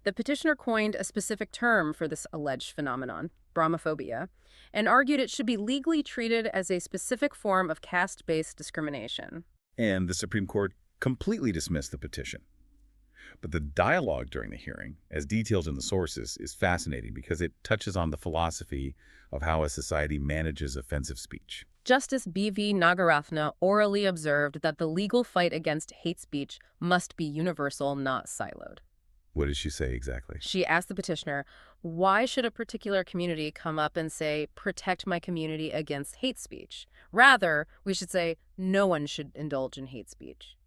The petitioner coined a specific term for this alleged phenomenon, Brahmophobia, and argued it should be legally treated as a specific form of caste-based discrimination. And the Supreme Court completely dismissed the petition. But the dialogue during the hearing, as detailed in the sources, is fascinating because it touches on the philosophy of how a society manages offensive speech. Justice B.V. Nagarathna orally observed that the legal fight against hate speech must be universal, not siloed. What did she say exactly? She asked the petitioner, why should a particular community come up and say, protect my community against hate speech? Rather, we should say, no one should indulge in hate speech.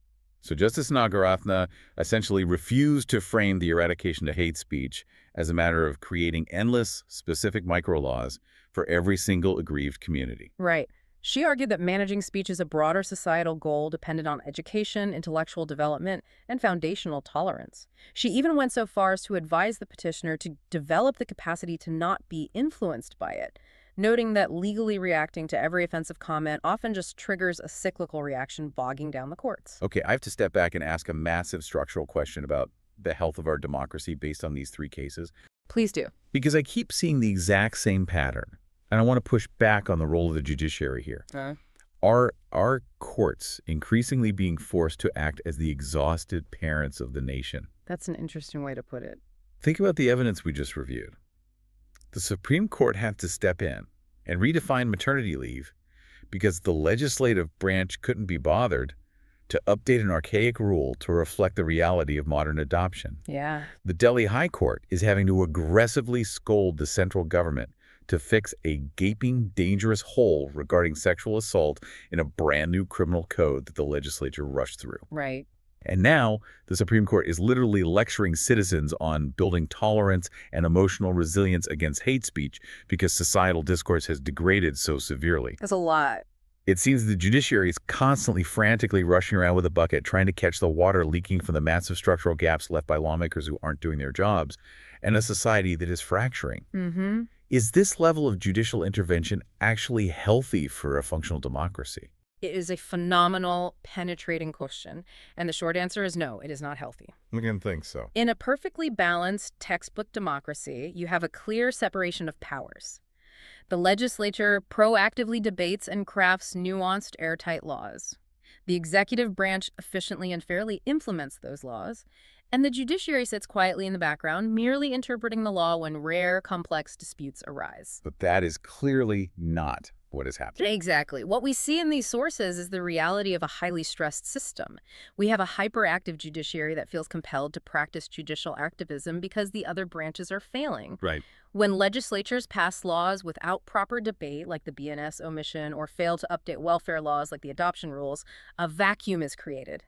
So Justice Nagarathna essentially refused to frame the eradication of hate speech as a matter of creating endless, specific micro-laws for every single aggrieved community. Right. She argued that managing speech is a broader societal goal dependent on education, intellectual development, and foundational tolerance. She even went so far as to advise the petitioner to develop the capacity to not be influenced by it, noting that legally reacting to every offensive comment often just triggers a cyclical reaction bogging down the courts. Okay, I have to step back and ask a massive structural question about the health of our democracy based on these three cases. Please do. Because I keep seeing the exact same pattern. And I want to push back on the role of the judiciary here. Are our courts increasingly being forced to act as the exhausted parents of the nation? That's an interesting way to put it. Think about the evidence we just reviewed. The Supreme Court had to step in and redefine maternity leave because the legislative branch couldn't be bothered to update an archaic rule to reflect the reality of modern adoption. Yeah. The Delhi High Court is having to aggressively scold the central government to fix a gaping, dangerous hole regarding sexual assault in a brand new criminal code that the legislature rushed through. Right. And now the Supreme Court is literally lecturing citizens on building tolerance and emotional resilience against hate speech because societal discourse has degraded so severely. That's a lot. It seems the judiciary is constantly frantically rushing around with a bucket, trying to catch the water leaking from the massive structural gaps left by lawmakers who aren't doing their jobs, and a society that is fracturing. Mm-hmm. Is this level of judicial intervention actually healthy for a functional democracy? It is a phenomenal, penetrating question, and the short answer is no, it is not healthy. I can think so. In a perfectly balanced textbook democracy, you have a clear separation of powers. The legislature proactively debates and crafts nuanced, airtight laws. The executive branch efficiently and fairly implements those laws, and the judiciary sits quietly in the background, merely interpreting the law when rare, complex disputes arise. But that is clearly not what is happening. Exactly. What we see in these sources is the reality of a highly stressed system. We have a hyperactive judiciary that feels compelled to practice judicial activism because the other branches are failing. Right. When legislatures pass laws without proper debate, like the BNS omission, or fail to update welfare laws like the adoption rules, a vacuum is created.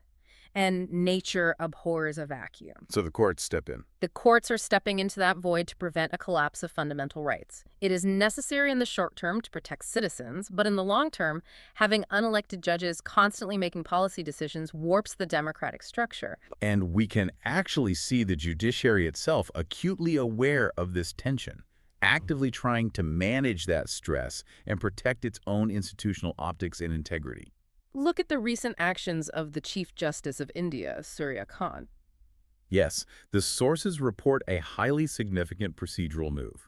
And nature abhors a vacuum. So the courts step in. The courts are stepping into that void to prevent a collapse of fundamental rights. It is necessary in the short term to protect citizens, but in the long term, having unelected judges constantly making policy decisions warps the democratic structure. And we can actually see the judiciary itself acutely aware of this tension, actively trying to manage that stress and protect its own institutional optics and integrity. Look at the recent actions of the Chief Justice of India, Surya Khan. Yes, the sources report a highly significant procedural move.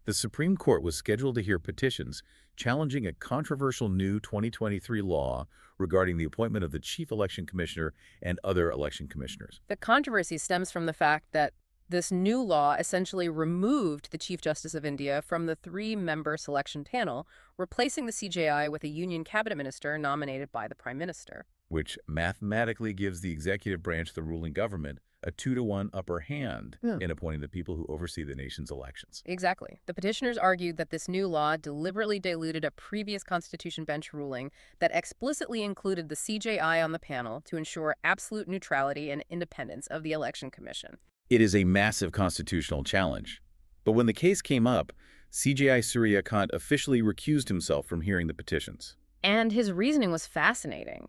The Supreme Court was scheduled to hear petitions challenging a controversial new 2023 law regarding the appointment of the Chief Election Commissioner and other election commissioners. The controversy stems from the fact that this new law essentially removed the Chief Justice of India from the three-member selection panel, replacing the CJI with a union cabinet minister nominated by the Prime Minister. Which mathematically gives the executive branch, the ruling government, a 2-to-1 upper hand in appointing the people who oversee the nation's elections. Exactly. The petitioners argued that this new law deliberately diluted a previous Constitution bench ruling that explicitly included the CJI on the panel to ensure absolute neutrality and independence of the Election Commission. It is a massive constitutional challenge. But when the case came up, CJI Surya Kant officially recused himself from hearing the petitions. And his reasoning was fascinating.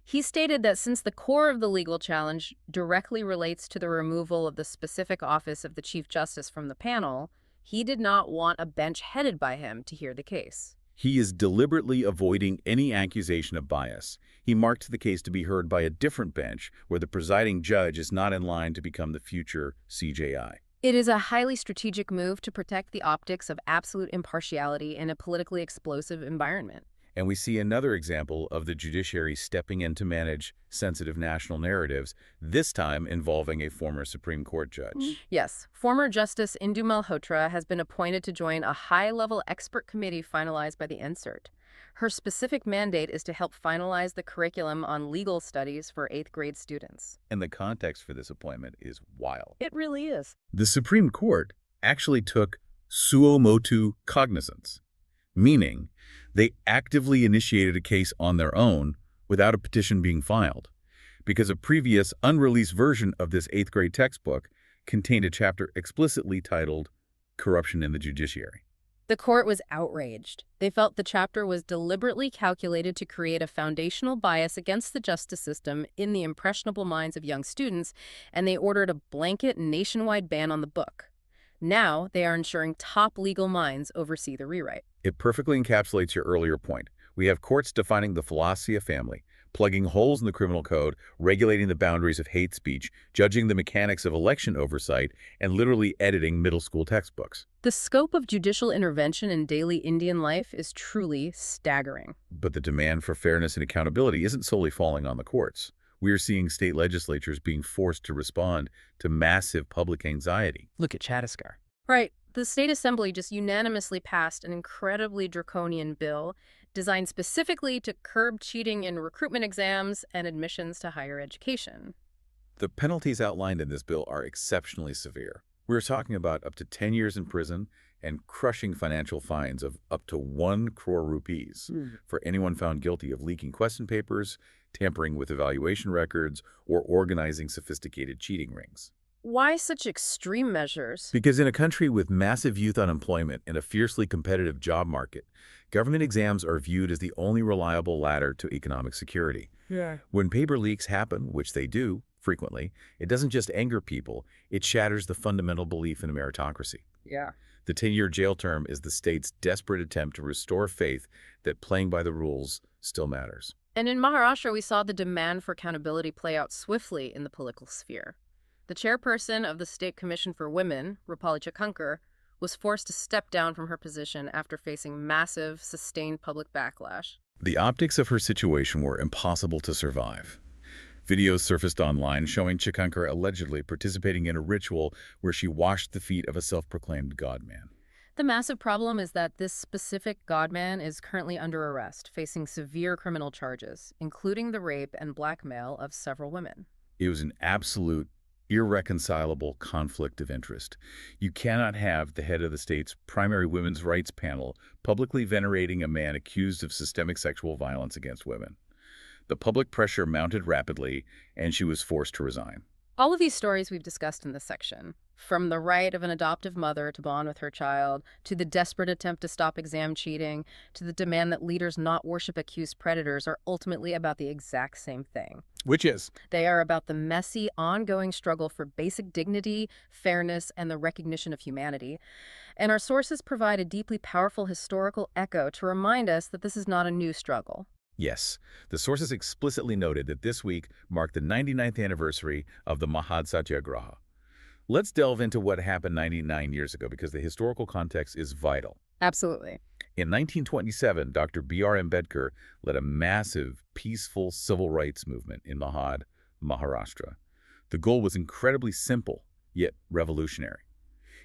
He stated that since the core of the legal challenge directly relates to the removal of the specific office of the Chief Justice from the panel, he did not want a bench headed by him to hear the case. He is deliberately avoiding any accusation of bias. He marked the case to be heard by a different bench where the presiding judge is not in line to become the future CJI. It is a highly strategic move to protect the optics of absolute impartiality in a politically explosive environment. And we see another example of the judiciary stepping in to manage sensitive national narratives, this time involving a former Supreme Court judge. Yes, former Justice Indu Malhotra has been appointed to join a high-level expert committee finalized by the NSERT. Her specific mandate is to help finalize the curriculum on legal studies for 8th grade students. And the context for this appointment is wild. It really is. The Supreme Court actually took suo motu cognizance, meaning they actively initiated a case on their own without a petition being filed, because a previous unreleased version of this 8th grade textbook contained a chapter explicitly titled Corruption in the Judiciary. The court was outraged. They felt the chapter was deliberately calculated to create a foundational bias against the justice system in the impressionable minds of young students, and they ordered a blanket nationwide ban on the book. Now, they are ensuring top legal minds oversee the rewrite. It perfectly encapsulates your earlier point. We have courts defining the philosophy of family, plugging holes in the criminal code, regulating the boundaries of hate speech, judging the mechanics of election oversight, and literally editing middle school textbooks. The scope of judicial intervention in daily Indian life is truly staggering. But the demand for fairness and accountability isn't solely falling on the courts. We are seeing state legislatures being forced to respond to massive public anxiety. Look at Chhattisgarh. Right. The state assembly just unanimously passed an incredibly draconian bill designed specifically to curb cheating in recruitment exams and admissions to higher education. The penalties outlined in this bill are exceptionally severe. We're talking about up to 10 years in prison and crushing financial fines of up to 1 crore rupees for anyone found guilty of leaking question papers, tampering with evaluation records, or organizing sophisticated cheating rings. Why such extreme measures? Because in a country with massive youth unemployment and a fiercely competitive job market, government exams are viewed as the only reliable ladder to economic security. Yeah. When paper leaks happen, which they do frequently, it doesn't just anger people, it shatters the fundamental belief in a meritocracy. Yeah. The 10-year jail term is the state's desperate attempt to restore faith that playing by the rules still matters. And in Maharashtra, we saw the demand for accountability play out swiftly in the political sphere. The chairperson of the State Commission for Women, Rupali Chakankar, was forced to step down from her position after facing massive, sustained public backlash. The optics of her situation were impossible to survive. Videos surfaced online showing Chakankar allegedly participating in a ritual where she washed the feet of a self-proclaimed godman. The massive problem is that this specific godman is currently under arrest, facing severe criminal charges, including the rape and blackmail of several women. It was an absolute, irreconcilable conflict of interest. You cannot have the head of the state's primary women's rights panel publicly venerating a man accused of systemic sexual violence against women. The public pressure mounted rapidly, and she was forced to resign. All of these stories we've discussed in this section, from the right of an adoptive mother to bond with her child, to the desperate attempt to stop exam cheating, to the demand that leaders not worship accused predators, are ultimately about the exact same thing. Which is? They are about the messy, ongoing struggle for basic dignity, fairness, and the recognition of humanity. And our sources provide a deeply powerful historical echo to remind us that this is not a new struggle. Yes, the sources explicitly noted that this week marked the 99th anniversary of the Mahad Satyagraha. Let's delve into what happened 99 years ago because the historical context is vital. Absolutely. In 1927, Dr. B.R. Ambedkar led a massive, peaceful civil rights movement in Mahad, Maharashtra. The goal was incredibly simple, yet revolutionary.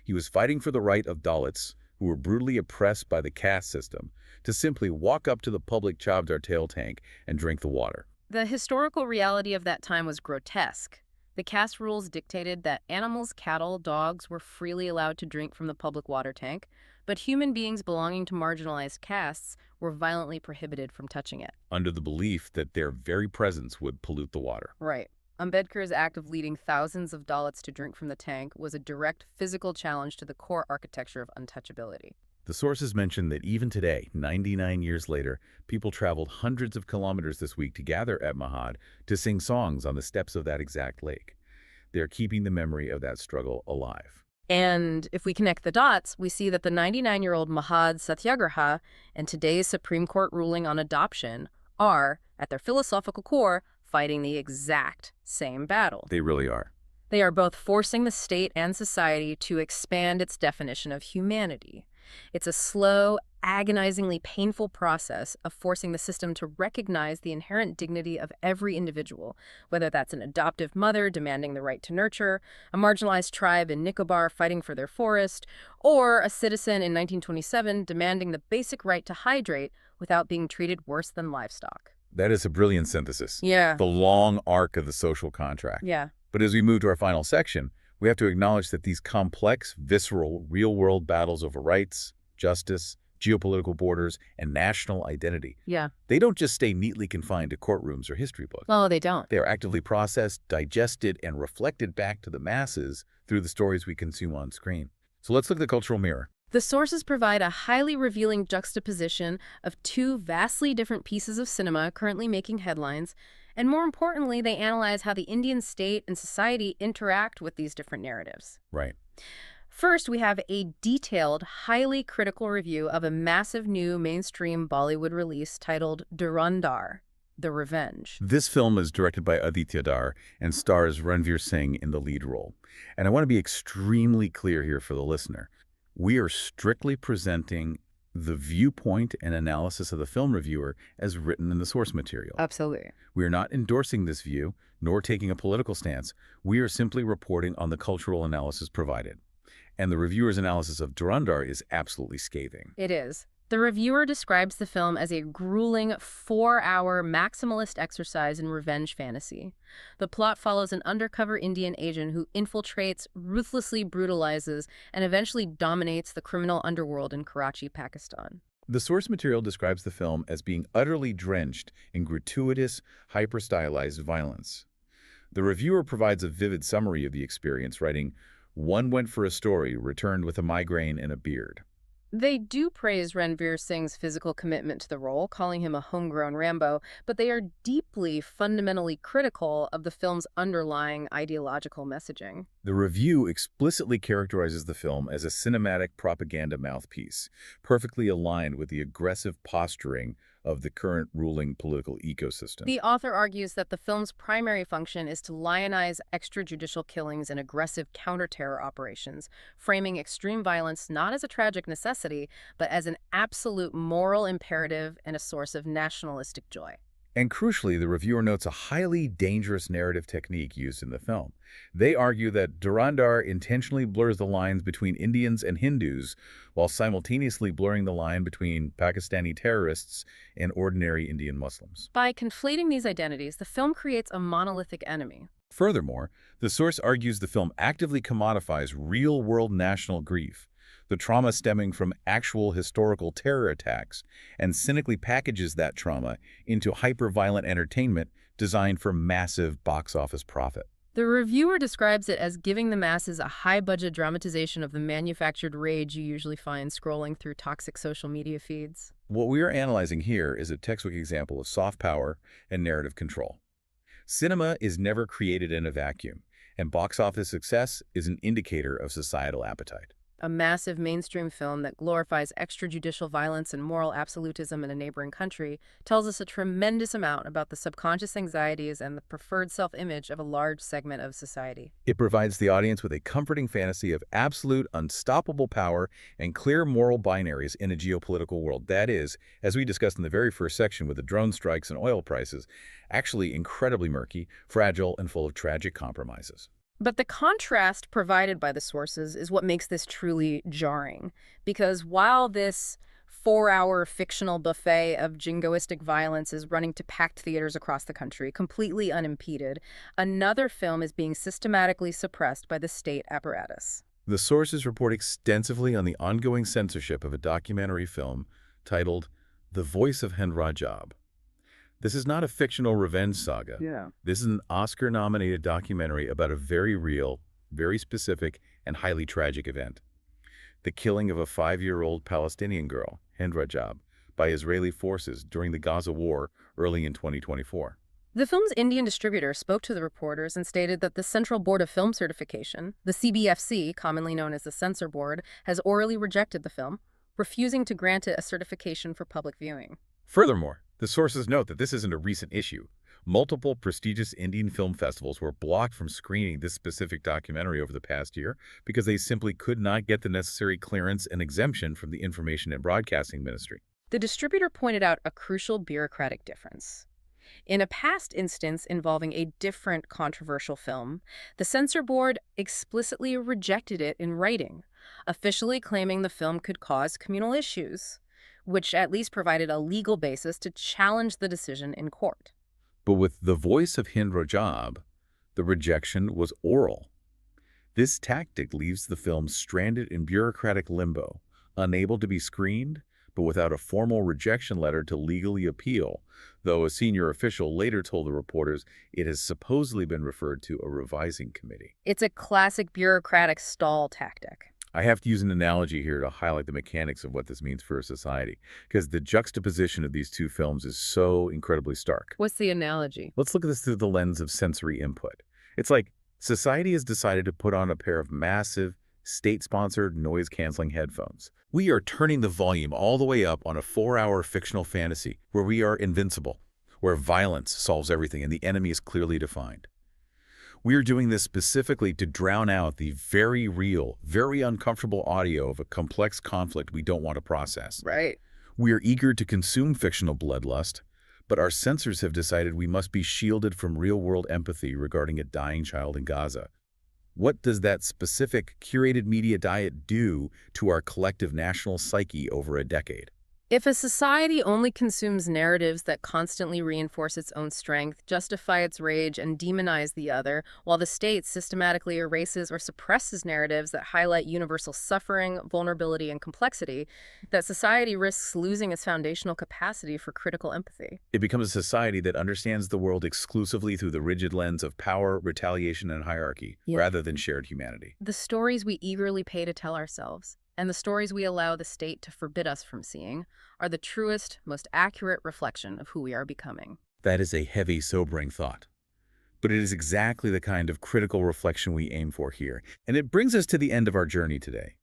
He was fighting for the right of Dalits, who were brutally oppressed by the caste system, to simply walk up to the public Chabdar tail tank and drink the water. The historical reality of that time was grotesque. The caste rules dictated that animals, cattle, dogs were freely allowed to drink from the public water tank, but human beings belonging to marginalized castes were violently prohibited from touching it. Under the belief that their very presence would pollute the water. Right. Ambedkar's act of leading thousands of Dalits to drink from the tank was a direct physical challenge to the core architecture of untouchability. The sources mention that even today, 99 years later, people traveled hundreds of kilometers this week to gather at Mahad to sing songs on the steps of that exact lake. They are keeping the memory of that struggle alive. And if we connect the dots, we see that the 99-year-old Mahad Satyagraha and today's Supreme Court ruling on adoption are, at their philosophical core, fighting the exact same battle. They really are. They are both forcing the state and society to expand its definition of humanity. It's a slow, agonizingly painful process of forcing the system to recognize the inherent dignity of every individual, whether that's an adoptive mother demanding the right to nurture, a marginalized tribe in Nicobar fighting for their forest, or a citizen in 1927 demanding the basic right to hydrate without being treated worse than livestock. That is a brilliant synthesis. Yeah. The long arc of the social contract. Yeah. But as we move to our final section, we have to acknowledge that these complex, visceral, real-world battles over rights, justice, geopolitical borders, and national identity, Yeah. they don't just stay neatly confined to courtrooms or history books. Oh, they don't. They are actively processed, digested, and reflected back to the masses through the stories we consume on screen. So let's look at the cultural mirror. The sources provide a highly revealing juxtaposition of two vastly different pieces of cinema currently making headlines, and more importantly, they analyze how the Indian state and society interact with these different narratives. Right. First, we have a detailed, highly critical review of a massive new mainstream Bollywood release titled Dhurandhar: The Revenge. This film is directed by Aditya Dar and stars Ranveer Singh in the lead role. And I want to be extremely clear here for the listener. We are strictly presenting the viewpoint and analysis of the film reviewer as written in the source material. Absolutely. We are not endorsing this view, nor taking a political stance. We are simply reporting on the cultural analysis provided. And the reviewer's analysis of Dhurandhar is absolutely scathing. It is. The reviewer describes the film as a grueling 4-hour maximalist exercise in revenge fantasy. The plot follows an undercover Indian agent who infiltrates, ruthlessly brutalizes, and eventually dominates the criminal underworld in Karachi, Pakistan. The source material describes the film as being utterly drenched in gratuitous, hyper-stylized violence. The reviewer provides a vivid summary of the experience, writing, "One went for a story, returned with a migraine and a beard." They do praise Ranveer Singh's physical commitment to the role, calling him a homegrown Rambo, but they are deeply, fundamentally critical of the film's underlying ideological messaging. The review explicitly characterizes the film as a cinematic propaganda mouthpiece, perfectly aligned with the aggressive posturing of the current ruling political ecosystem. The author argues that the film's primary function is to lionize extrajudicial killings and aggressive counter-terror operations, framing extreme violence not as a tragic necessity, but as an absolute moral imperative and a source of nationalistic joy. And crucially, the reviewer notes a highly dangerous narrative technique used in the film. They argue that Dhurandhar intentionally blurs the lines between Indians and Hindus while simultaneously blurring the line between Pakistani terrorists and ordinary Indian Muslims. By conflating these identities, the film creates a monolithic enemy. Furthermore, the source argues the film actively commodifies real-world national grief, the trauma stemming from actual historical terror attacks, and cynically packages that trauma into hyper-violent entertainment designed for massive box office profit. The reviewer describes it as giving the masses a high-budget dramatization of the manufactured rage you usually find scrolling through toxic social media feeds. What we are analyzing here is a textbook example of soft power and narrative control. Cinema is never created in a vacuum, and box office success is an indicator of societal appetite. A massive mainstream film that glorifies extrajudicial violence and moral absolutism in a neighboring country tells us a tremendous amount about the subconscious anxieties and the preferred self-image of a large segment of society. It provides the audience with a comforting fantasy of absolute, unstoppable power and clear moral binaries in a geopolitical world that is, as we discussed in the very first section with the drone strikes and oil prices, actually incredibly murky, fragile, and full of tragic compromises. But the contrast provided by the sources is what makes this truly jarring. Because while this 4-hour fictional buffet of jingoistic violence is running to packed theaters across the country, completely unimpeded, another film is being systematically suppressed by the state apparatus. The sources report extensively on the ongoing censorship of a documentary film titled The Voice of Hind Rajab. This is not a fictional revenge saga. This is an Oscar-nominated documentary about a very real, very specific, and highly tragic event. The killing of a 5-year-old Palestinian girl, Hind Rajab, by Israeli forces during the Gaza war early in 2024. The film's Indian distributor spoke to the reporters and stated that the Central Board of Film Certification, the CBFC, commonly known as the Censor Board, has orally rejected the film, refusing to grant it a certification for public viewing. Furthermore, the sources note that this isn't a recent issue. Multiple prestigious Indian film festivals were blocked from screening this specific documentary over the past year because they simply could not get the necessary clearance and exemption from the Information and Broadcasting Ministry. The distributor pointed out a crucial bureaucratic difference. In a past instance involving a different controversial film, the censor board explicitly rejected it in writing, officially claiming the film could cause communal issues, which at least provided a legal basis to challenge the decision in court. But with The Voice of Hind Rajab, the rejection was oral. This tactic leaves the film stranded in bureaucratic limbo, unable to be screened, but without a formal rejection letter to legally appeal, though a senior official later told the reporters it has supposedly been referred to a revising committee. It's a classic bureaucratic stall tactic. I have to use an analogy here to highlight the mechanics of what this means for a society, because the juxtaposition of these two films is so incredibly stark. What's the analogy? Let's look at this through the lens of sensory input. It's like society has decided to put on a pair of massive, state-sponsored noise-canceling headphones. We are turning the volume all the way up on a 4-hour fictional fantasy where we are invincible, where violence solves everything and the enemy is clearly defined. We are doing this specifically to drown out the very real, very uncomfortable audio of a complex conflict we don't want to process. Right. We are eager to consume fictional bloodlust, but our censors have decided we must be shielded from real-world empathy regarding a dying child in Gaza. What does that specific curated media diet do to our collective national psyche over a decade? If a society only consumes narratives that constantly reinforce its own strength, justify its rage, and demonize the other, while the state systematically erases or suppresses narratives that highlight universal suffering, vulnerability, and complexity, that society risks losing its foundational capacity for critical empathy. It becomes a society that understands the world exclusively through the rigid lens of power, retaliation, and hierarchy, Yeah. rather than shared humanity. The stories we eagerly pay to tell ourselves, and the stories we allow the state to forbid us from seeing, are the truest, most accurate reflection of who we are becoming. That is a heavy, sobering thought. But it is exactly the kind of critical reflection we aim for here. And it brings us to the end of our journey today.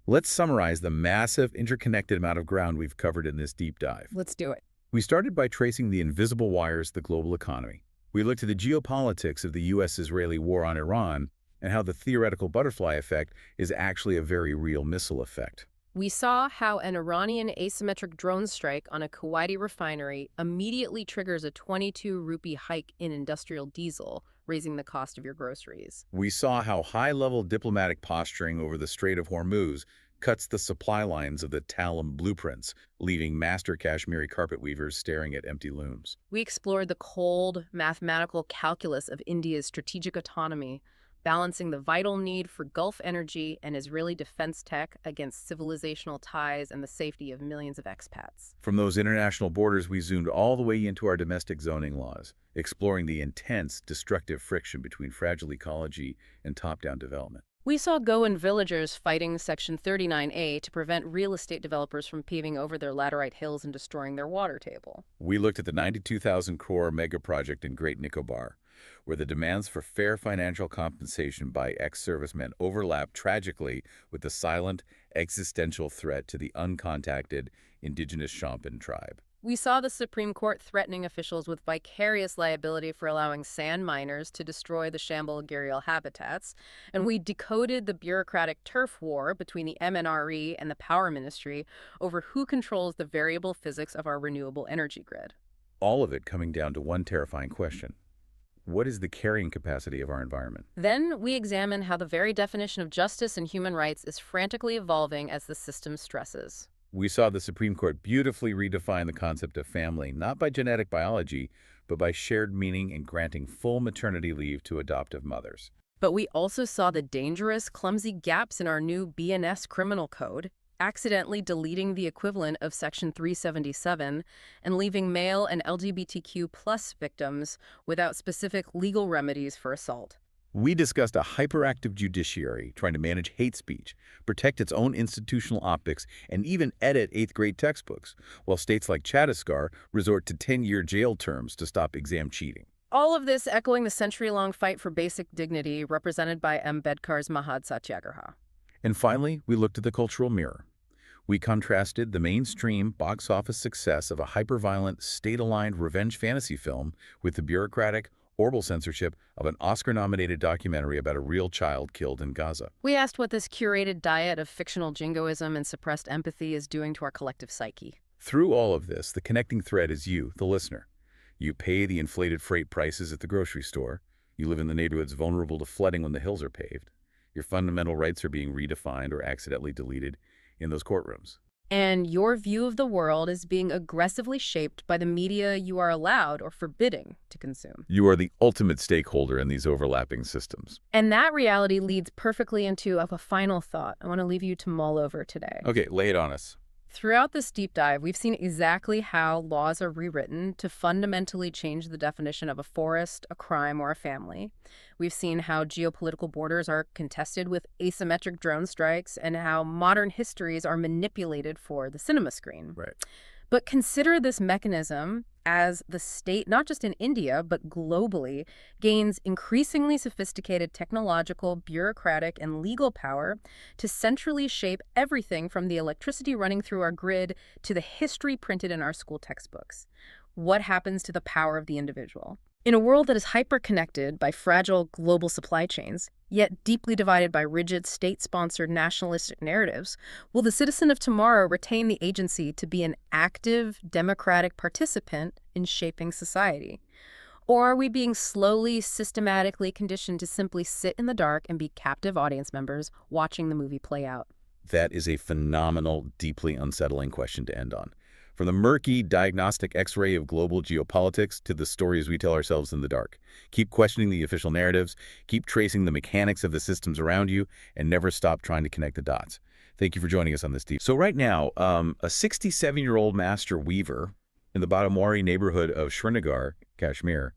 Let's summarize the massive, interconnected amount of ground we've covered in this deep dive. Let's do it. We started by tracing the invisible wires of the global economy. We looked at the geopolitics of the U.S.-Israeli war on Iran and how the theoretical butterfly effect is actually a very real missile effect. We saw how an Iranian asymmetric drone strike on a Kuwaiti refinery immediately triggers a 22 rupee hike in industrial diesel, raising the cost of your groceries. We saw how high-level diplomatic posturing over the Strait of Hormuz cuts the supply lines of the Talim blueprints, leaving master Kashmiri carpet weavers staring at empty looms. We explored the cold, mathematical calculus of India's strategic autonomy, balancing the vital need for Gulf energy and Israeli defense tech against civilizational ties and the safety of millions of expats. From those international borders, we zoomed all the way into our domestic zoning laws, exploring the intense, destructive friction between fragile ecology and top-down development. We saw Goan villagers fighting Section 39A to prevent real estate developers from paving over their laterite hills and destroying their water table. We looked at the 92,000 crore mega project in Great Nicobar, where the demands for fair financial compensation by ex-servicemen overlap tragically with the silent, existential threat to the uncontacted indigenous Shompen tribe. We saw the Supreme Court threatening officials with vicarious liability for allowing sand miners to destroy the Shambhala gharial habitats, and we decoded the bureaucratic turf war between the MNRE and the Power Ministry over who controls the variable physics of our renewable energy grid. All of it coming down to one terrifying question. What is the carrying capacity of our environment? Then we examine how the very definition of justice and human rights is frantically evolving as the system stresses. We saw the Supreme Court beautifully redefine the concept of family, not by genetic biology, but by shared meaning in granting full maternity leave to adoptive mothers. But we also saw the dangerous, clumsy gaps in our new BNS criminal code, accidentally deleting the equivalent of Section 377 and leaving male and LGBTQ+ victims without specific legal remedies for assault. We discussed a hyperactive judiciary trying to manage hate speech, protect its own institutional optics, and even edit 8th grade textbooks, while states like Chhattisgarh resort to 10-year jail terms to stop exam cheating. All of this echoing the century-long fight for basic dignity represented by Ambedkar's Mahad Satyagraha. And finally, we looked at the cultural mirror. We contrasted the mainstream box office success of a hyper-violent, state-aligned revenge fantasy film with the bureaucratic, orbital censorship of an Oscar-nominated documentary about a real child killed in Gaza. We asked what this curated diet of fictional jingoism and suppressed empathy is doing to our collective psyche. Through all of this, the connecting thread is you, the listener. You pay the inflated freight prices at the grocery store. You live in the neighborhoods vulnerable to flooding when the hills are paved. Your fundamental rights are being redefined or accidentally deleted in those courtrooms. And your view of the world is being aggressively shaped by the media you are allowed or forbidding to consume. You are the ultimate stakeholder in these overlapping systems. And that reality leads perfectly into a final thought I want to leave you to mull over today. Okay, lay it on us. Throughout this deep dive, we've seen exactly how laws are rewritten to fundamentally change the definition of a forest, a crime, or a family. We've seen how geopolitical borders are contested with asymmetric drone strikes and how modern histories are manipulated for the cinema screen. Right. But consider this mechanism as the state, not just in India, but globally, gains increasingly sophisticated technological, bureaucratic, and legal power to centrally shape everything from the electricity running through our grid to the history printed in our school textbooks. What happens to the power of the individual? In a world that is hyper-connected by fragile global supply chains, yet deeply divided by rigid state-sponsored nationalistic narratives, will the citizen of tomorrow retain the agency to be an active, democratic participant in shaping society? Or are we being slowly, systematically conditioned to simply sit in the dark and be captive audience members watching the movie play out? That is a phenomenal, deeply unsettling question to end on. From the murky diagnostic X-ray of global geopolitics to the stories we tell ourselves in the dark. Keep questioning the official narratives, keep tracing the mechanics of the systems around you, and never stop trying to connect the dots. Thank you for joining us on this deep. So right now, a 67-year-old master weaver in the Badamwari neighborhood of Srinagar, Kashmir,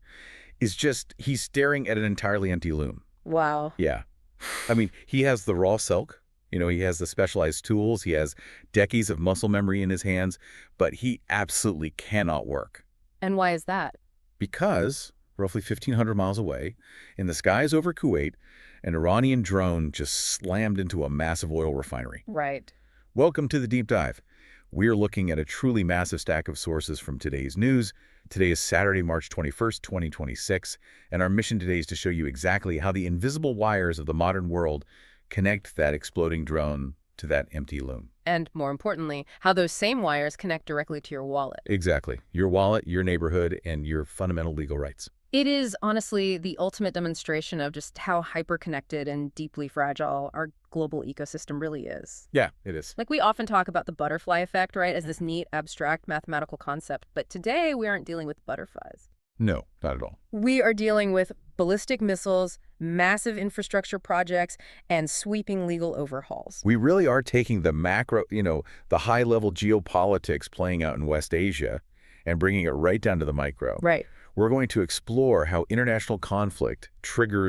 he's staring at an entirely empty loom. Wow. Yeah. I mean, he has the raw silk. He has the specialized tools. He has decades of muscle memory in his hands, but he absolutely cannot work. And why is that? Because, roughly 1,500 miles away, in the skies over Kuwait, an Iranian drone just slammed into a massive oil refinery. Right. Welcome to the Deep Dive. We're looking at a truly massive stack of sources from today's news. Today is Saturday, March 21st, 2026, and our mission today is to show you exactly how the invisible wires of the modern world connect that exploding drone to that empty loom. And more importantly, how those same wires connect directly to your wallet. Exactly. Your wallet, your neighborhood, and your fundamental legal rights. It is honestly the ultimate demonstration of just how hyper-connected and deeply fragile our global ecosystem really is. Yeah, it is. Like, we often talk about the butterfly effect, right, as this neat, abstract mathematical concept. But today, we aren't dealing with butterflies. No, not at all. We are dealing with ballistic missiles, massive infrastructure projects, and sweeping legal overhauls. We really are taking the macro, the high-level geopolitics playing out in West Asia and bringing it right down to the micro. Right. We're going to explore how international conflict triggers